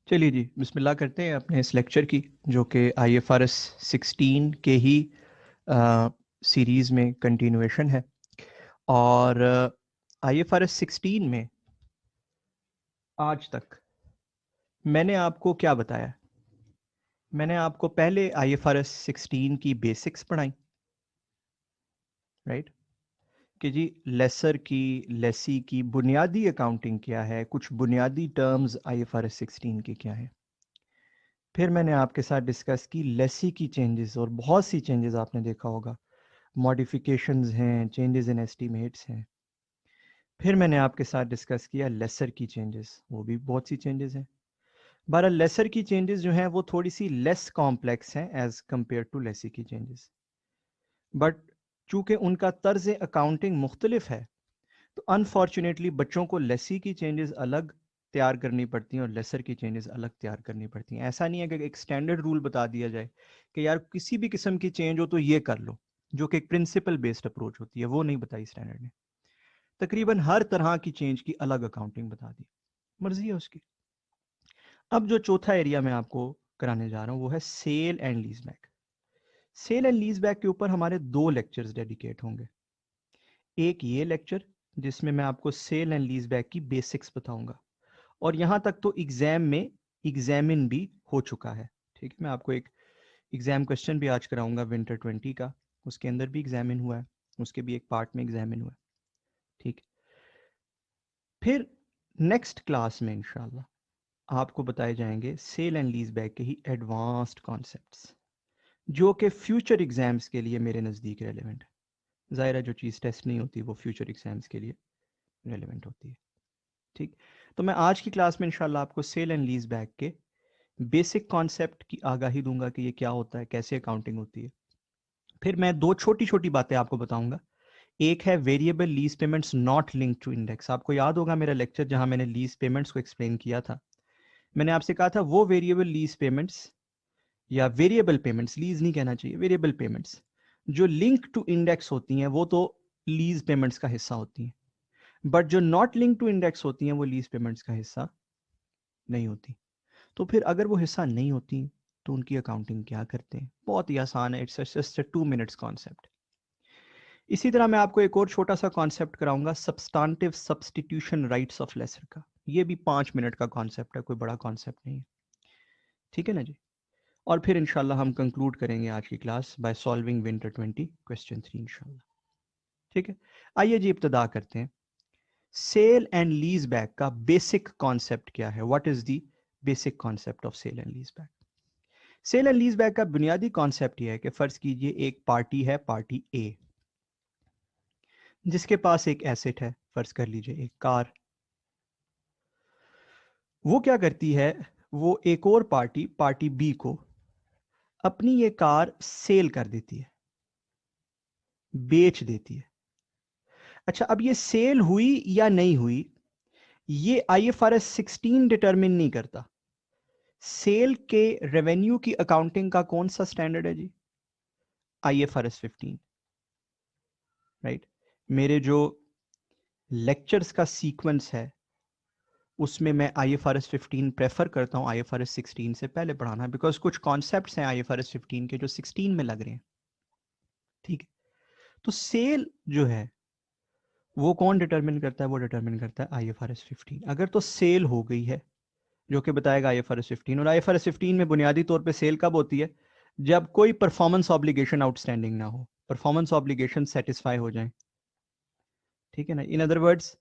चलिए जी, बिस्मिल्लाह करते हैं अपने इस लेक्चर की, जो कि IFRS 16 के ही सीरीज़ में कंटिन्यूएशन है। और IFRS 16 में आज तक मैंने आपको क्या बताया? मैंने आपको पहले IFRS 16 की बेसिक्स पढ़ाई, राइट? कि जी लेसर की, लेसी की बुनियादी अकाउंटिंग क्या है, कुछ बुनियादी टर्म्स IFRS 16 के क्या है। फिर मैंने आपके साथ डिस्कस की लेसी की चेंजेस, और बहुत सी चेंजेस आपने देखा होगा, मॉडिफिकेशंस हैं, चेंजेस इन एस्टीमेट्स हैं। फिर मैंने आपके साथ डिस्कस किया लेसर की चेंजेस, वो भी बहुत सी चेंजेस हैं। बहरहाल लेसर की चेंजेस जो हैं वो थोड़ी सी लेस कॉम्प्लेक्स हैं एज कंपेयर टू लेसी की चेंजेस, बट चूंकि उनका तर्ज अकाउंटिंग मुख्तलिफ है, तो अनफॉर्चुनेटली बच्चों को लेसी की चेंजेस अलग तैयार करनी पड़ती हैं और लेसर की चेंजेस अलग तैयार करनी पड़ती हैं। ऐसा नहीं है कि एक स्टैंडर्ड रूल बता दिया जाए कि यार किसी भी किस्म की चेंज हो तो ये कर लो, जो कि एक प्रिंसिपल बेस्ड अप्रोच होती है, वो नहीं बताई स्टैंडर्ड ने। तकरीबन हर तरह की चेंज की अलग अकाउंटिंग बता दी, मर्जी है उसकी। अब जो चौथा एरिया मैं आपको कराने जा रहा हूं वो है sale and lease back. Sale and lease back के ऊपर हमारे 2 लेक्चर्स डेडिकेट होंगे। एक ये लेक्चर जिसमें मैं आपको सेल एंड लीज बैक की बेसिक्स बताऊंगा, और यहां तक तो एग्जाम में एग्जामिन भी हो चुका है। ठीक है, मैं आपको एक एग्जाम क्वेश्चन भी आज कराऊंगा विंटर 20 का, उसके अंदर भी एग्जामिन हुआ है, उसके भी एक पार्ट में एग्जामिन हुआ है। ठीक। फिर नेक्स्ट क्लास में इंशाल्लाह आपको बताए जाएंगे सेल एंड लीज बैक के ही एडवांस्ड कॉन्सेप्ट्स, जो कि फ्यूचर एग्जाम्स के लिए मेरे नज़दीक रेलिवेंट है। ज़ाहिर है जो चीज़ टेस्ट नहीं होती वो फ्यूचर एग्जाम्स के लिए रेलिवेंट होती है। ठीक। तो मैं आज की क्लास में इंशाल्लाह आपको सेल एंड लीज बैक के बेसिक कॉन्सेप्ट की आगाही दूंगा कि ये क्या होता है, कैसे अकाउंटिंग होती है। फिर मैं 2 छोटी छोटी बातें आपको बताऊंगा। एक है variable lease payments not link to index. आपको याद होगा मेरा लेक्चर जहां मैंने लीज पेमेंट्स को एक्सप्लेन किया था। मैंने आपसे कहा था वो वेरिएबल लीज पेमेंट्स या वेरिएबल पेमेंट्स, लीज नहीं कहना चाहिए, वेरिएबल पेमेंट्स जो लिंक टू इंडेक्स होती हैं वो तो लीज पेमेंट्स का हिस्सा होती हैं, बट जो नॉट लिंक टू इंडेक्स होती हैं वो लीज पेमेंट्स का हिस्सा नहीं होती। तो फिर अगर वो हिस्सा नहीं होती तो उनकी अकाउंटिंग क्या करते हैं? बहुत ही आसान है, इट्स जस्ट 2 मिनट्स कॉन्सेप्ट। इसी तरह मैं आपको एक और छोटा सा कॉन्सेप्ट कराऊंगा, substantive substitution rights of lessor का। ये भी 5 मिनट का कॉन्सेप्ट है, कोई बड़ा कॉन्सेप्ट नहीं है। ठीक है ना जी। और फिर इंशाल्लाह हम कंक्लूड करेंगे आज की class by solving winter 20 question 3 इंशाल्लाह। ठीक है, आइए जी इब्तदा करते हैं। सेल एंड लीज बैक का बेसिक कॉन्सेप्ट क्या है? What is the basic concept of sale and lease back? Sale and lease back का बुनियादी कॉन्सेप्ट यह है कि फर्ज कीजिए एक पार्टी है, पार्टी ए, जिसके पास एक एसेट है, फर्ज कर लीजिए एक कार। वो क्या करती है, वो एक और पार्टी, पार्टी बी को अपनी ये कार सेल कर देती है, बेच देती है। अच्छा, अब ये सेल हुई या नहीं हुई ये IFRS 16 डिटरमिन नहीं करता। सेल के रेवेन्यू की अकाउंटिंग का कौन सा स्टैंडर्ड है जी? IFRS 15, right. मेरे जो लेक्चर्स का सीक्वेंस है उसमें मैं IFRS 15 प्रेफर करता हूं IFRS 16 से पहले पढ़ाना, बिकॉज कुछ कॉन्सेप्ट्स हैं IFRS 15 के जो 16 में लग रहे हैं। ठीक है, तो सेल जो है वो कौन डिटरमिन करता है? वो डिटरमिन करता है IFRS 15। अगर तो सेल हो गई है, जो कि बताएगा IFRS 15, और IFRS 15 में बुनियादी तौर पे सेल कब होती है? जब कोई परफॉर्मेंस ऑब्लिगेशन आउटस्टैंडिंग ना हो, परफॉर्मेंस ऑब्लिगेशन सेटिस्फाई हो जाए। ठीक है ना, in other words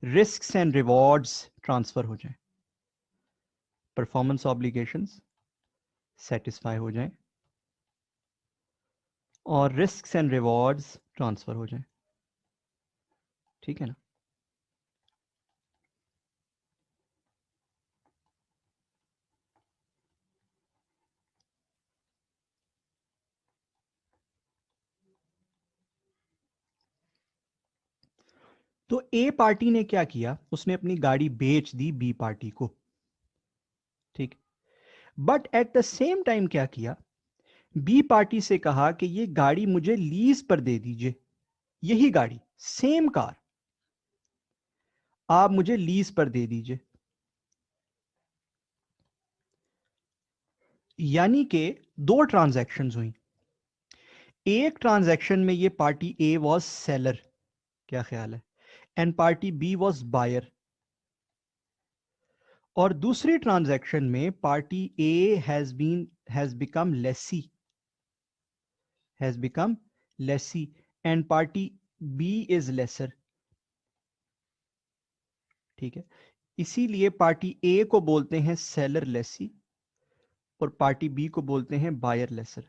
risks and rewards transfer हो जाए, परफॉर्मेंस ऑब्लिगेशंस सेटिस्फाई हो जाए और रिस्क्स एंड रिवॉर्ड्स ट्रांसफर हो जाए। ठीक है ना। तो ए पार्टी ने क्या किया, उसने अपनी गाड़ी बेच दी बी पार्टी को। ठीक, but at the same time क्या किया, बी पार्टी से कहा कि ये गाड़ी मुझे लीज पर दे दीजिए, यही गाड़ी, सेम कार आप मुझे लीज पर दे दीजिए। यानी कि दो ट्रांजैक्शंस हुई। एक ट्रांजैक्शन में ये पार्टी ए वाज सेलर, क्या ख्याल है, and party B was buyer. और दूसरी ट्रांजैक्शन में party A has become lessee and party B is lessor. ठीक है, इसीलिए पार्टी ए को बोलते हैं सेलर लेसी और पार्टी बी को बोलते हैं बायर लेसर।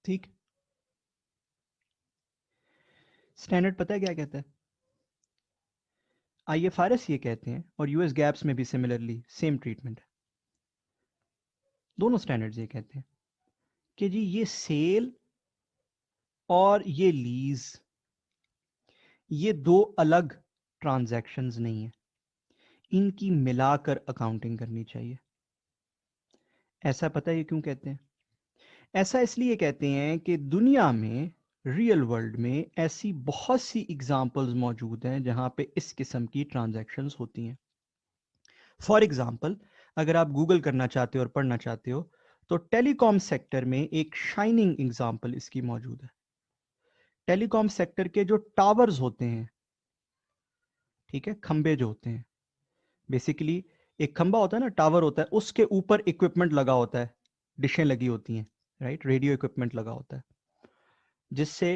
ठीक, स्टैंडर्ड पता है क्या कहता है? आईएफआरएस ये कहते हैं, और यूएस गैप्स में भी सिमिलरली सेम ट्रीटमेंट है। दोनों स्टैंडर्ड्स ये कहते हैं कि जी ये सेल और ये लीज, ये दो अलग ट्रांजैक्शंस नहीं है, इनकी मिलाकर अकाउंटिंग करनी चाहिए। ऐसा पता है ये क्यों कहते हैं? ऐसा इसलिए कहते हैं कि दुनिया में, रियल वर्ल्ड में ऐसी बहुत सी एग्जांपल्स मौजूद हैं जहां पे इस किस्म की ट्रांजैक्शंस होती हैं। फॉर एग्जांपल, अगर आप गूगल करना चाहते हो और पढ़ना चाहते हो तो टेलीकॉम सेक्टर में एक शाइनिंग एग्जांपल इसकी मौजूद है। टेलीकॉम सेक्टर के जो टावर्स होते हैं, ठीक है, खंबे जो होते हैं, बेसिकली एक खंबा होता है ना, टावर होता है, उसके ऊपर इक्विपमेंट लगा होता है, डिशें लगी होती हैं, राइट, रेडियो इक्विपमेंट लगा होता है जिससे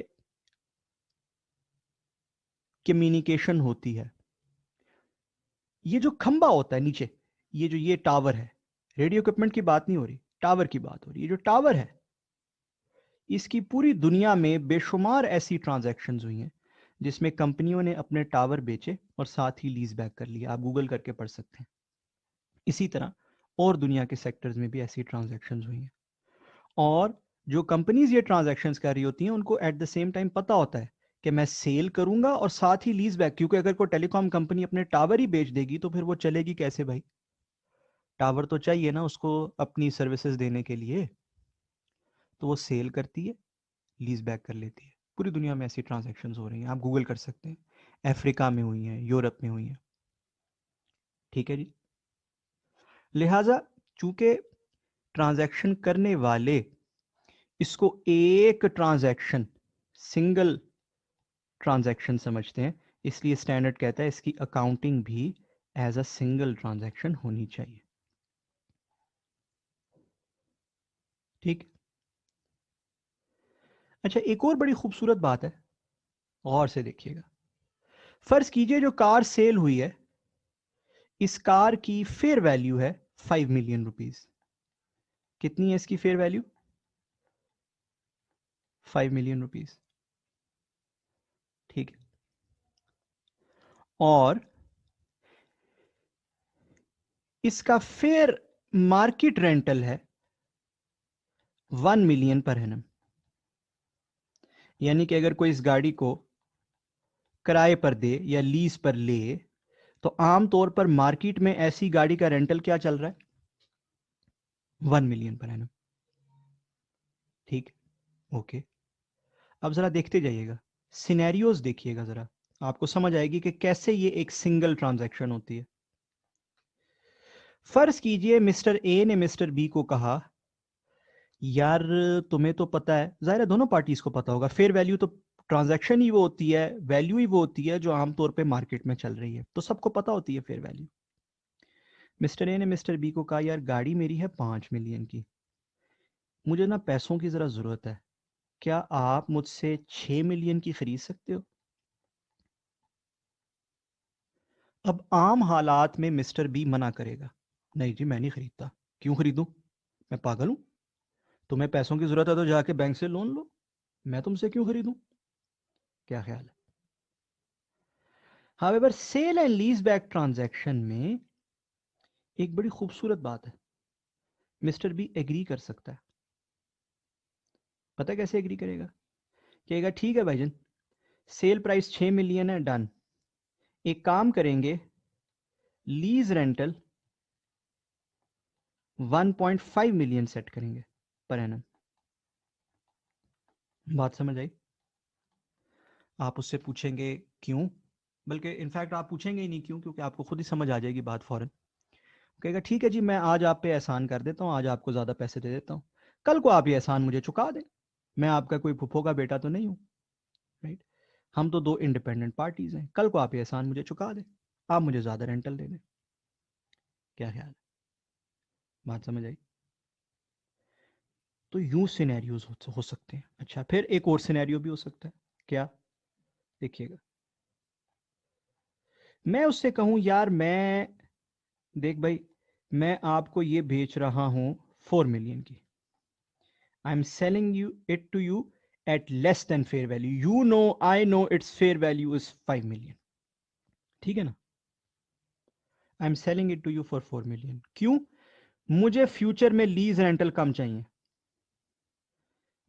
कम्युनिकेशन होती है। ये जो खंबा होता है नीचे, ये जो ये टावर है, रेडियो इक्विपमेंट की बात नहीं हो रही, टावर की बात हो रही है। ये जो टावर है, इसकी पूरी दुनिया में बेशुमार ऐसी ट्रांजैक्शंस हुई हैं जिसमें कंपनियों ने अपने टावर बेचे और साथ ही लीज बैक कर लिया। आप गूगल करके पढ़ सकते हैं। इसी तरह और दुनिया के सेक्टर्स में भी ऐसी ट्रांजैक्शंस हुई हैं, और जो कंपनीज ये ट्रांजैक्शंस कर रही होती हैं उनको एट द सेम टाइम पता होता है कि मैं सेल करूंगा और साथ ही लीज बैक, क्योंकि अगर कोई टेलीकॉम कंपनी अपने टावर ही बेच देगी तो फिर वो चलेगी कैसे भाई? टावर तो चाहिए ना उसको अपनी सर्विसेज देने के लिए, तो वो सेल करती है, लीज बैक कर लेती है। पूरी दुनिया में ऐसी ट्रांजैक्शंस हो रही हैं, आप गूगल कर सकते हैं। अफ्रीका में हुई हैं, यूरोप में हुई हैं। ठीक है जी, लिहाजा चूंकि ट्रांजैक्शन करने वाले इसको एक ट्रांजैक्शन, सिंगल ट्रांजैक्शन समझते हैं, इसलिए स्टैंडर्ड कहता है इसकी अकाउंटिंग भी एज अ सिंगल ट्रांजैक्शन होनी चाहिए। ठीक, अच्छा, एक और बड़ी खूबसूरत बात है, गौर से देखिएगा। फर्ज कीजिए जो कार सेल हुई है, इस कार की फेयर वैल्यू है 5 मिलियन रुपीज। कितनी है इसकी फेयर वैल्यू? 5 million rupees. ठीक है, और इसका फेयर मार्केट रेंटल है 1 मिलियन पर एनम। यानी कि अगर कोई इस गाड़ी को किराए पर दे या लीज पर ले तो आमतौर पर मार्केट में ऐसी गाड़ी का रेंटल क्या चल रहा है? 1 मिलियन पर एनम। ठीक, ओके। अब जरा देखते जाइएगा, सिनेरियोज देखिएगा जरा, आपको समझ आएगी कि कैसे ये एक सिंगल ट्रांजैक्शन होती है। फर्ज कीजिए मिस्टर ए ने मिस्टर बी को कहा, यार तुम्हें तो पता है, जाहिर है दोनों पार्टीज को पता होगा, फेयर वैल्यू तो ट्रांजैक्शन ही वो होती है, वैल्यू ही वो होती है जो आमतौर पे मार्केट में चल रही है, तो सबको पता होती है फेयर वैल्यू। मिस्टर ए ने मिस्टर बी को कहा, यार गाड़ी मेरी है 5 मिलियन की, मुझे ना पैसों की जरा जरूरत है, क्या आप मुझसे 6 मिलियन की खरीद सकते हो? अब आम हालात में मिस्टर बी मना करेगा, नहीं जी मैं नहीं खरीदता। क्यों खरीदूं, मैं पागल हूं? तुम्हें पैसों की जरूरत है तो जाके बैंक से लोन लो, मैं तुमसे क्यों खरीदूं? क्या ख्याल है? However sale and lease back transaction में एक बड़ी खूबसूरत बात है, मिस्टर बी एग्री कर सकता है। पता कैसे एग्री करेगा? कहेगा ठीक है भाईजान, सेल प्राइस 6 मिलियन है, डन। एक काम करेंगे, लीज रेंटल 1.5 मिलियन सेट करेंगे पर एनम। बात समझ आई? आप उससे पूछेंगे क्यों, बल्कि इनफैक्ट आप पूछेंगे ही नहीं क्यों, क्योंकि आपको खुद ही समझ आ जाएगी बात फौरन। कहेगा ठीक है जी, मैं आज आप पे एहसान कर देता हूँ, आज आपको ज़्यादा पैसे दे देता हूँ, कल को आप ये एहसान मुझे चुका दें, मैं आपका कोई फुफो का बेटा तो नहीं हूँ, राइट। हम तो दो इंडिपेंडेंट पार्टीज हैं, कल को आप ये एहसान मुझे चुका दें, आप मुझे ज़्यादा रेंटल दे दें। क्या ख्याल है, बात समझ आई? तो यूं सिनेरियोज हो सकते हैं। अच्छा, फिर एक और सिनेरियो भी हो सकता है, क्या? देखिएगा, मैं उससे कहूं यार, मैं देख भाई, मैं आपको ये बेच रहा हूं 4 मिलियन की, I am selling you it to you at less than fair value, you know I know it's fair value is 5 million, ठीक है ना? I am selling it to you for 4 million. क्यों? मुझे फ्यूचर में lease rental कम चाहिए,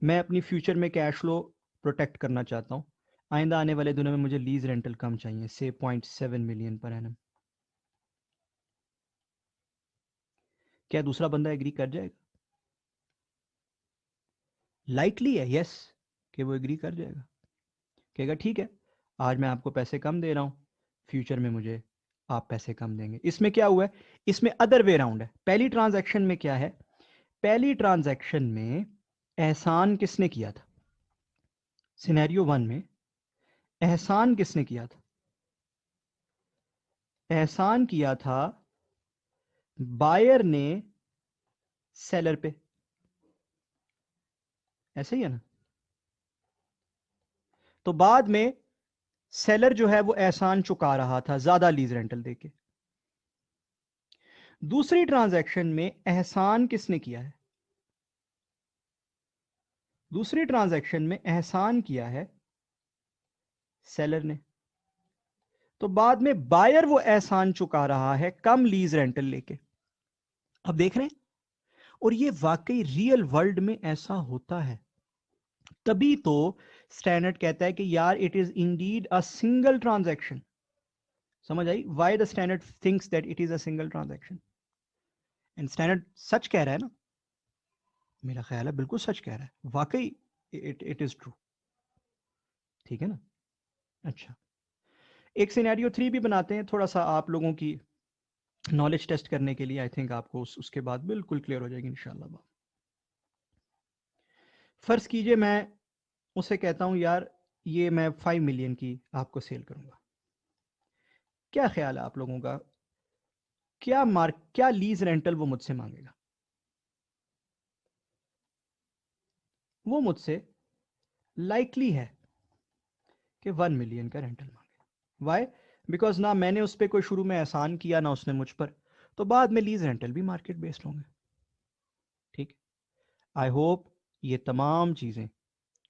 मैं अपनी future में कैश फ्लो प्रोटेक्ट करना चाहता हूं, आइंदा आने वाले दिनों में मुझे लीज रेंटल कम चाहिए, से 0.7 मिलियन पर एनम। क्या दूसरा बंदा एग्री कर जाएगा? लाइकली है यस, कि वो एग्री कर जाएगा, कहेगा ठीक है, आज मैं आपको पैसे कम दे रहा हूं, फ्यूचर में मुझे आप पैसे कम देंगे। इसमें क्या हुआ है? इसमें अदर वे राउंड है। पहली ट्रांजैक्शन में क्या है? पहली ट्रांजैक्शन में एहसान किसने किया था? सिनेरियो 1 में एहसान किसने किया था? एहसान किया था बायर ने सेलर पे, ऐसे ही है ना? तो बाद में सेलर जो है वो एहसान चुका रहा था ज्यादा लीज रेंटल देके। दूसरी ट्रांजैक्शन में एहसान किसने किया है? दूसरी ट्रांजैक्शन में एहसान किया है सेलर ने। तो बाद में बायर वो एहसान चुका रहा है कम लीज रेंटल लेके। अब देख रहे हैं, और ये वाकई रियल वर्ल्ड में ऐसा होता है, तभी तो स्टैंडर्ड कहता है कि यार it is indeed a single transaction. समझ आई why the standard thinks that it is a single transaction? And standard सच कह रहा है ना, मेरा ख्याल है बिल्कुल सच कह रहा है, वाकई इट इज ट्रू, ठीक है ना? अच्छा, एक सिनेरियो 3 भी बनाते हैं, थोड़ा सा आप लोगों की नॉलेज टेस्ट करने के लिए। आई थिंक आपको उसके बाद बिल्कुल क्लियर हो जाएगी इंशाल्लाह। फर्ज कीजिए मैं उसे कहता हूं यार, ये मैं 5 मिलियन की आपको सेल करूंगा, क्या ख्याल है आप लोगों का, क्या लीज रेंटल वो मुझसे मांगेगा? वो मुझसे लाइकली है कि 1 मिलियन का रेंटल मांगे। वाई? बिकॉज ना मैंने उस पर कोई शुरू में एहसान किया, ना उसने मुझ पर, तो बाद में लीज रेंटल भी मार्केट बेस्ड होंगे, ठीक? आई होप ये तमाम चीज़ें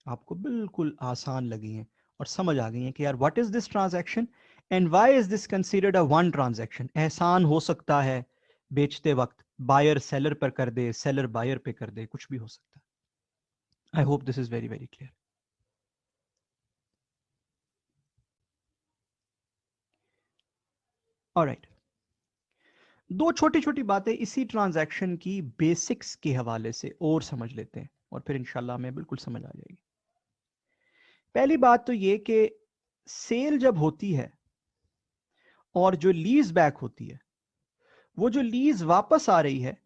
आपको बिल्कुल आसान लगी हैं और समझ आ गई हैं कि यार what is this transaction and why is this considered a one transaction. एहसान हो सकता है बेचते वक्त, बायर सेलर पर कर दे, सेलर बायर पे कर दे, कुछ भी हो सकता है। आई hope this is very very clear. Alright, दो छोटी छोटी बातें इसी ट्रांजैक्शन की बेसिक्स के हवाले से और समझ लेते हैं, और फिर इंशाल्लाह हमें बिल्कुल समझ आ जाएगी। पहली बात तो ये कि सेल जब होती है और जो लीज बैक होती है, वो जो लीज वापस आ रही है,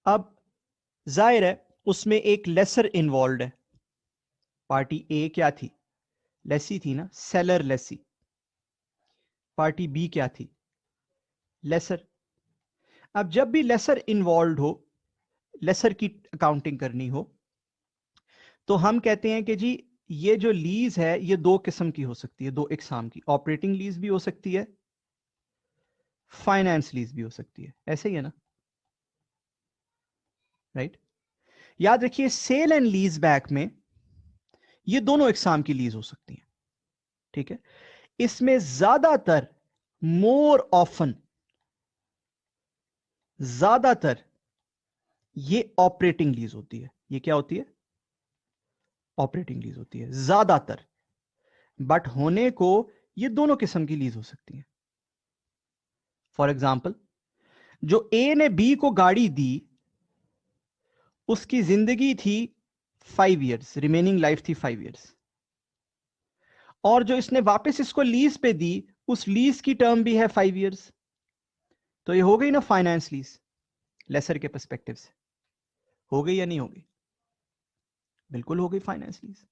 अब जाहिर है उसमें एक लेसर इन्वॉल्व है। पार्टी ए क्या थी? लेसी थी ना, सेलर लेसी। पार्टी बी क्या थी? लेसर। अब जब भी लेसर इन्वॉल्व हो, लेसर की अकाउंटिंग करनी हो, तो हम कहते हैं कि जी ये जो लीज है ये दो किस्म की हो सकती है, दो इकसाम की। ऑपरेटिंग लीज भी हो सकती है, फाइनेंस लीज भी हो सकती है, ऐसे ही है ना, राइट? याद रखिए सेल एंड लीज बैक में ये दोनों इकसाम की लीज हो सकती है, ठीक है? इसमें ज्यादातर, मोर ऑफन, ज्यादातर ये ऑपरेटिंग लीज होती है। ये क्या होती है? ऑपरेटिंग लीज होती है ज्यादातर, बट होने को ये दोनों किस्म की लीज हो सकती है। फॉर एग्जाम्पल, जो ए ने बी को गाड़ी दी, उसकी जिंदगी थी 5 ईयर्स, रिमेनिंग लाइफ थी 5 ईयर्स, और जो इसने वापस इसको लीज पे दी, उस लीज की टर्म भी है 5 ईयर्स। तो ये हो गई ना फाइनेंस लीज लेसर के पर्सपेक्टिव से, हो गई या नहीं हो गई? बिल्कुल हो गई फाइनेंस लीज।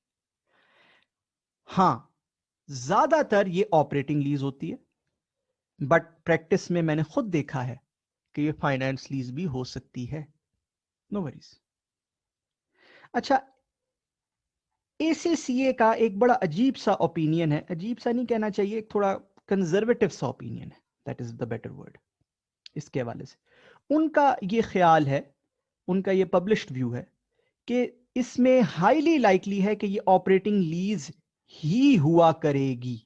हां, ज्यादातर ये ऑपरेटिंग लीज होती है, बट प्रैक्टिस में मैंने खुद देखा है कि ये फाइनेंस लीज भी हो सकती है। No worries. अच्छा, एसीसीए का एक बड़ा अजीब सा ओपिनियन है, अजीब सा नहीं कहना चाहिए, एक थोड़ा कंजर्वेटिव सा ओपिनियन है, that is the better word. इसके हवाले से उनका ये ख्याल है, उनका ये पब्लिश्ड व्यू है कि इसमें हाईली लाइकली है कि ये ऑपरेटिंग लीज ही हुआ करेगी।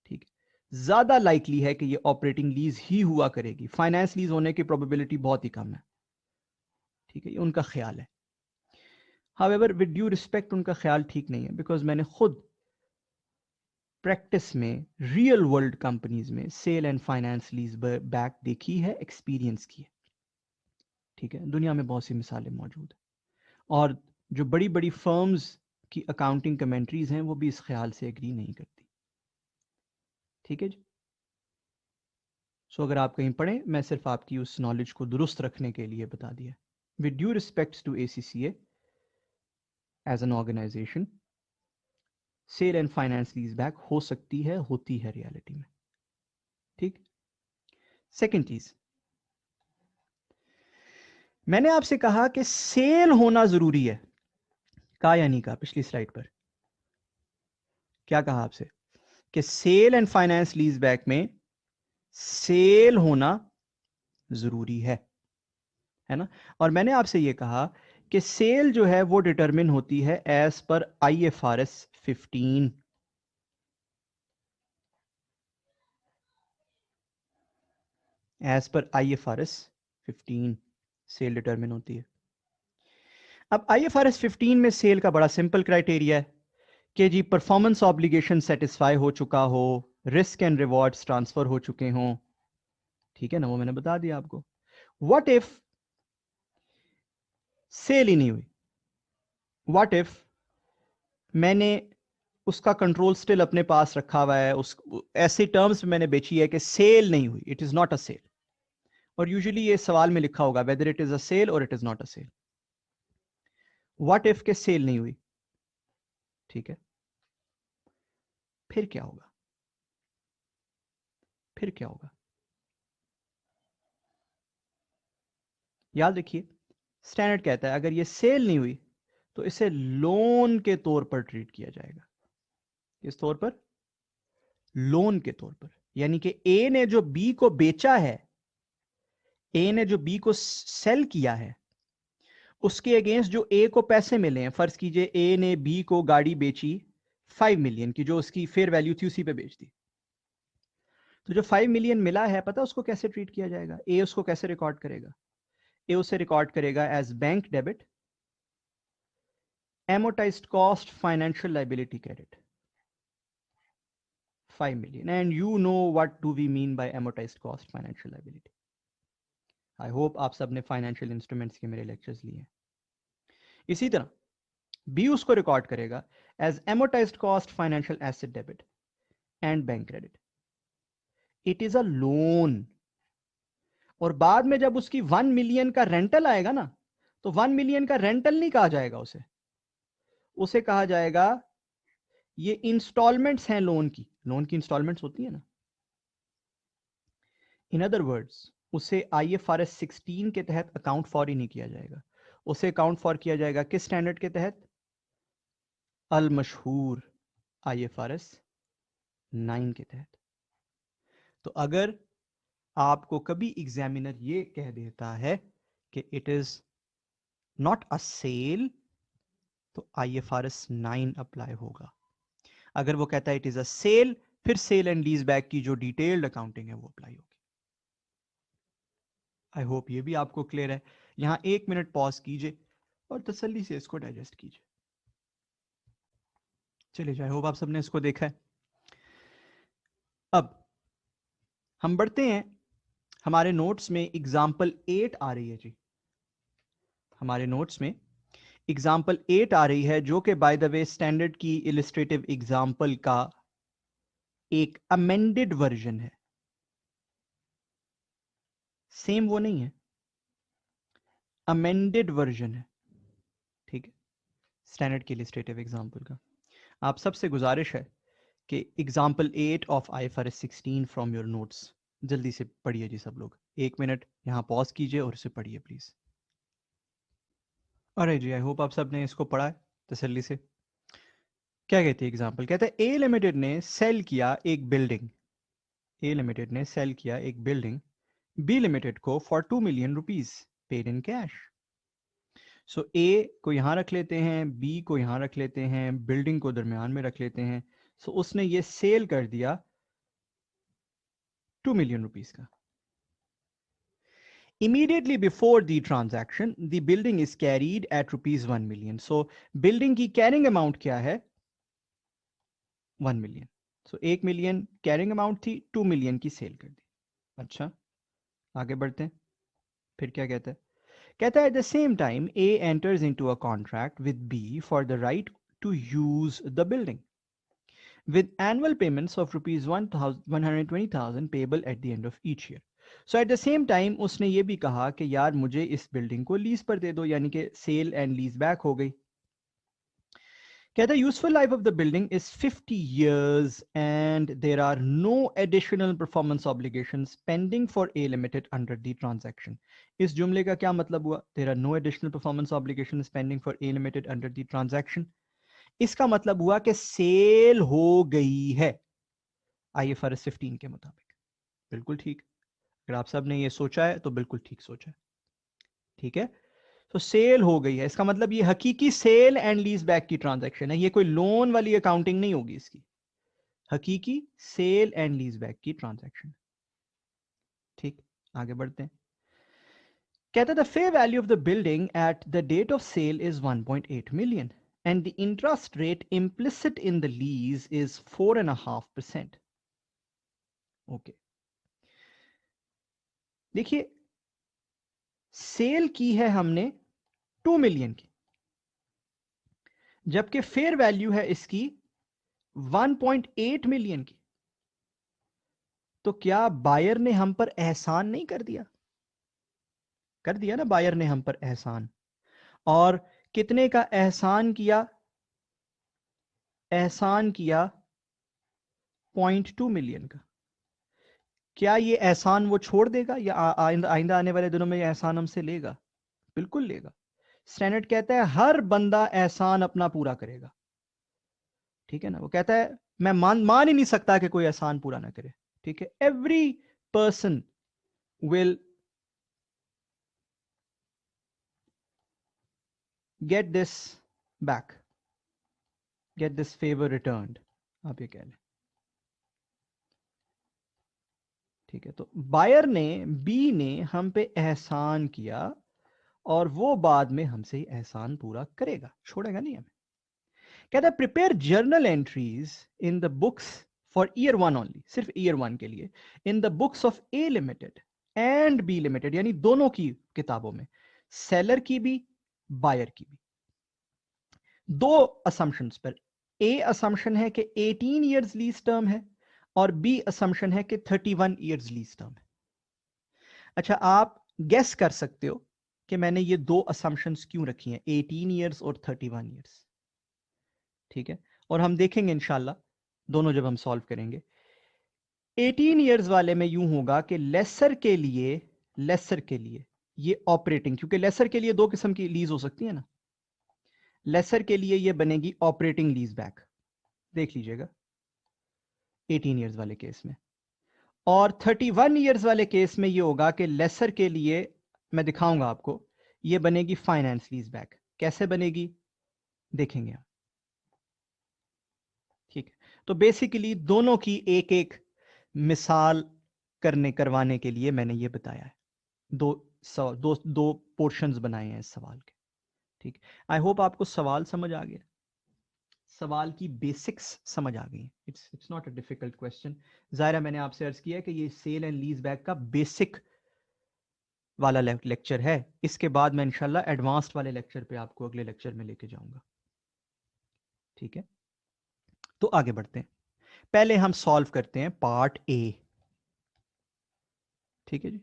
ठीक है, ज्यादा लाइकली है कि ये ऑपरेटिंग लीज ही हुआ करेगी, फाइनेंस लीज होने की प्रोबेबिलिटी बहुत ही कम है। ठीक है, ये उनका ख्याल है। हावेवर विद ड्यू रिस्पेक्ट, उनका ख्याल ठीक नहीं है, बिकॉज मैंने खुद प्रैक्टिस में रियल वर्ल्ड कंपनीज में sale and finance lease back देखी है, एक्सपीरियंस की है। ठीक है, दुनिया में बहुत सी मिसालें मौजूद हैं, और जो बड़ी बड़ी फर्म्स की अकाउंटिंग कमेंट्रीज हैं वो भी इस ख्याल से एग्री नहीं करती। ठीक है जी। सो अगर आप कहीं पढ़ें, मैं सिर्फ आपकी उस नॉलेज को दुरुस्त रखने के लिए बता दिया। With due respects to ACCA as an organisation, sale and finance lease back हो सकती है, होती है रियलिटी में। ठीक। सेकेंड चीज, मैंने आपसे कहा कि सेल होना जरूरी है, कहा या नहीं कहा पिछली स्लाइड पर? क्या कहा आपसे कि sale and finance lease back में सेल होना जरूरी है ना? और मैंने आपसे यह कहा कि सेल जो है वो डिटरमिन होती है एज पर IFRS 15। एज पर IFRS 15 सेल डिटरमिन होती है। अब IFRS 15 में सेल का बड़ा सिंपल क्राइटेरिया है कि जी परफॉर्मेंस ऑब्लिगेशन सेटिस्फाई हो चुका हो, रिस्क एंड रिवॉर्ड्स ट्रांसफर हो चुके हों। ठीक है ना, वो मैंने बता दिया आपको। व्हाट इफ सेल ही नहीं हुई? व्हाट इफ मैंने उसका कंट्रोल स्टिल अपने पास रखा हुआ है, उस ऐसे टर्म्स में मैंने बेची है कि सेल नहीं हुई, it is not a sale. और यूजुअली ये सवाल में लिखा होगा whether it is a sale और it is not a sale. What if के सेल नहीं हुई? ठीक है, फिर क्या होगा? फिर क्या होगा? याद रखिए, स्टैंडर्ड कहता है अगर ये सेल नहीं हुई तो इसे लोन के तौर पर ट्रीट किया जाएगा। किस तौर पर? लोन के तौर पर। यानी कि ए ने जो बी को बेचा है, ए ने जो बी को सेल किया है, उसके अगेंस्ट जो ए को पैसे मिले हैं, फर्ज कीजिए ए ने बी को गाड़ी बेची 5 मिलियन की, जो उसकी फेयर वैल्यू थी उसी पे बेच दी। तो जो 5 मिलियन मिला है, पता उसको कैसे ट्रीट किया जाएगा? ए उसको कैसे रिकॉर्ड करेगा? ए उसे रिकॉर्ड करेगा as bank debit, amortized cost financial liability credit 5 million. And you know what do we mean by amortized cost financial liability? I hope आप सबने फाइनेंशियल इंस्ट्रूमेंट्स के मेरे लेक्चर्स लिए हैं। इसी तरह बी उसको रिकॉर्ड करेगा as amortized cost financial asset debit and bank credit. It is a loan. और बाद में जब उसकी 1 मिलियन का रेंटल आएगा ना, तो 1 मिलियन का रेंटल नहीं कहा जाएगा, उसे कहा जाएगा ये इंस्टॉलमेंट्स हैं लोन की इंस्टॉलमेंट्स होती है ना। इन अदर वर्ड्स, उसे IFRS 16 के तहत अकाउंट फॉर ही नहीं किया जाएगा, उसे अकाउंट फॉर किया जाएगा किस स्टैंडर्ड के तहत? अल मशहूर IFRS 9 के तहत। तो अगर आपको कभी एग्जामिनर ये कह देता है कि it is not a sale, तो IFRS 9 अप्लाई होगा। अगर वो कहता है इट इज अ सेल, फिर सेल एंड लीज बैक की जो डिटेल्ड अकाउंटिंग है वो अप्लाई होगी। आई होप ये भी आपको क्लियर है। यहां 1 मिनट पॉज कीजिए और तसल्ली से इसको डाइजेस्ट कीजिए। चलिए, आई होप आप सबने इसको देखा है। अब हम बढ़ते हैं, हमारे नोट्स में एग्जाम्पल 8 आ रही है जी। हमारे नोट्स में एग्जाम्पल 8 आ रही है, जो कि बाय द वे स्टैंडर्ड की इलिस्ट्रेटिव एग्जाम्पल का एक अमेंडेड वर्जन है। सेम वो नहीं है, अमेंडेड वर्जन है, ठीक है, स्टैंडर्ड के इलस्ट्रेटिव एग्जाम्पल का। आप सबसे गुजारिश है कि example 8 of IFRS 16 from your notes जल्दी से पढ़िए जी सब लोग, 1 मिनट यहाँ पॉज कीजिए और इसे पढ़िए प्लीज। अरे जी, आई होप आप सब ने इसको पढ़ा है तसल्ली से। क्या कहती है एग्जाम्पल, कहता है ए लिमिटेड ने सेल किया एक बिल्डिंग, ए लिमिटेड ने सेल किया एक बिल्डिंग बी लिमिटेड को for 2 million rupees paid in cash. So A को यहां रख लेते हैं, बी को यहां रख लेते हैं, बिल्डिंग को दरमियान में रख लेते हैं। सो उसने ये सेल कर दिया 2 मिलियन रुपीज का। Immediately before the transaction, the building is carried at rupees 1 million. So building की carrying amount क्या है? 1 million. So 1 million carrying amount थी, 2 million की सेल कर दी। अच्छा, आगे बढ़ते हैं। फिर क्या कहता है? कहता है at the same time A enters into a contract with B for the right to use the building with annual payments of rupees 120,000 payable at the end of each year. So at the same time उसने ये भी कहा कि यार मुझे इस building को lease पर दे दो, यानी कि सेल एंड लीज बैक हो गई। कहता है useful life of the building is 50 years and there are no additional performance obligations pending for A Limited under the transaction. इस जुमले का क्या मतलब हुआ? There are no additional performance obligations pending for A Limited under the transaction. इसका मतलब हुआ कि सेल हो गई है IFRS 15 के मुताबिक। बिल्कुल ठीक, अगर आप सब ने ये सोचा है तो बिल्कुल ठीक सोचा है, ठीक है। तो सेल हो गई है, इसका मतलब ये हकीकी सेल एंड लीज बैक की ट्रांजैक्शन है, ये कोई लोन वाली अकाउंटिंग नहीं होगी इसकी, हकीकी सेल एंड लीज बैक की ट्रांजैक्शन। ठीक, आगे बढ़ते हैं। कहता है the fair value of the building at the date of sale is 1.8 million and the interest rate implicit in the lease is 4.5%. Okay, देखिए सेल की है हमने 2 मिलियन की, जबकि फेयर वैल्यू है इसकी 1.8 मिलियन की। तो क्या बायर ने हम पर एहसान नहीं कर दिया? कर दिया ना बायर ने हम पर एहसान। और कितने का एहसान किया? एहसान किया 0.2 मिलियन का। क्या ये एहसान वो छोड़ देगा या आइंदा आने वाले दिनों में ये एहसान हमसे लेगा? बिल्कुल लेगा। स्टैंडर्ड कहता है हर बंदा एहसान अपना पूरा करेगा, ठीक है ना। वो कहता है मैं मान ही नहीं सकता कि कोई एहसान पूरा ना करे, ठीक है। Every person will get this back, get this favour returned, आप ये कह लें, ठीक है। तो बायर ने, बी ने हम पे एहसान किया और वो बाद में हमसे एहसान पूरा करेगा, छोड़ेगा नहीं हमें। कहता है prepare journal entries in the books for year 1 only, सिर्फ ईयर 1 के लिए, in the books of A limited and B limited, यानी दोनों की किताबों में, सेलर की भी बायर की भी। दो असम्पशंस पर, ए असम्पशन है कि 18 इयर्स लीज टर्म है और बी असम्पशन है कि 31 इयर्स लीज टर्म है। अच्छा, आप गेस कर सकते हो कि मैंने ये दो असम्पशंस क्यों रखी हैं, 18 इयर्स और 31 इयर्स, ठीक है। और हम देखेंगे इंशाल्लाह दोनों जब हम सॉल्व करेंगे। 18 इयर्स वाले में यूं होगा कि लेसर के लिए ये ऑपरेटिंग, क्योंकि लेसर के लिए दो किस्म की लीज हो सकती है ना, लेसर के लिए ये बनेगी ऑपरेटिंग लीज बैक, देख लीजिएगा 18 इयर्स वाले केस में। और 31 इयर्स वाले केस में ये होगा कि लेसर के लिए, मैं दिखाऊंगा आपको, ये बनेगी फाइनेंस लीज बैक। कैसे बनेगी देखेंगे आप, ठीक है। तो बेसिकली दोनों की एक एक मिसाल करवाने के लिए मैंने ये बताया है, दो पोर्शंस बनाए हैं इस सवाल के, ठीक। आई होप आपको सवाल समझ आ गया, सवाल की बेसिक्स समझ आ गई। It's not a difficult question. जाहिर, मैंने आपसे अर्ज किया कि ये सेल एंड लीज बैक का बेसिक वाला लेक्चर है, इसके बाद मैं इंशाल्लाह एडवांस्ड वाले लेक्चर पे आपको अगले लेक्चर में लेके जाऊंगा, ठीक है। तो आगे बढ़ते हैं, पहले हम सॉल्व करते हैं पार्ट ए, ठीक है जी।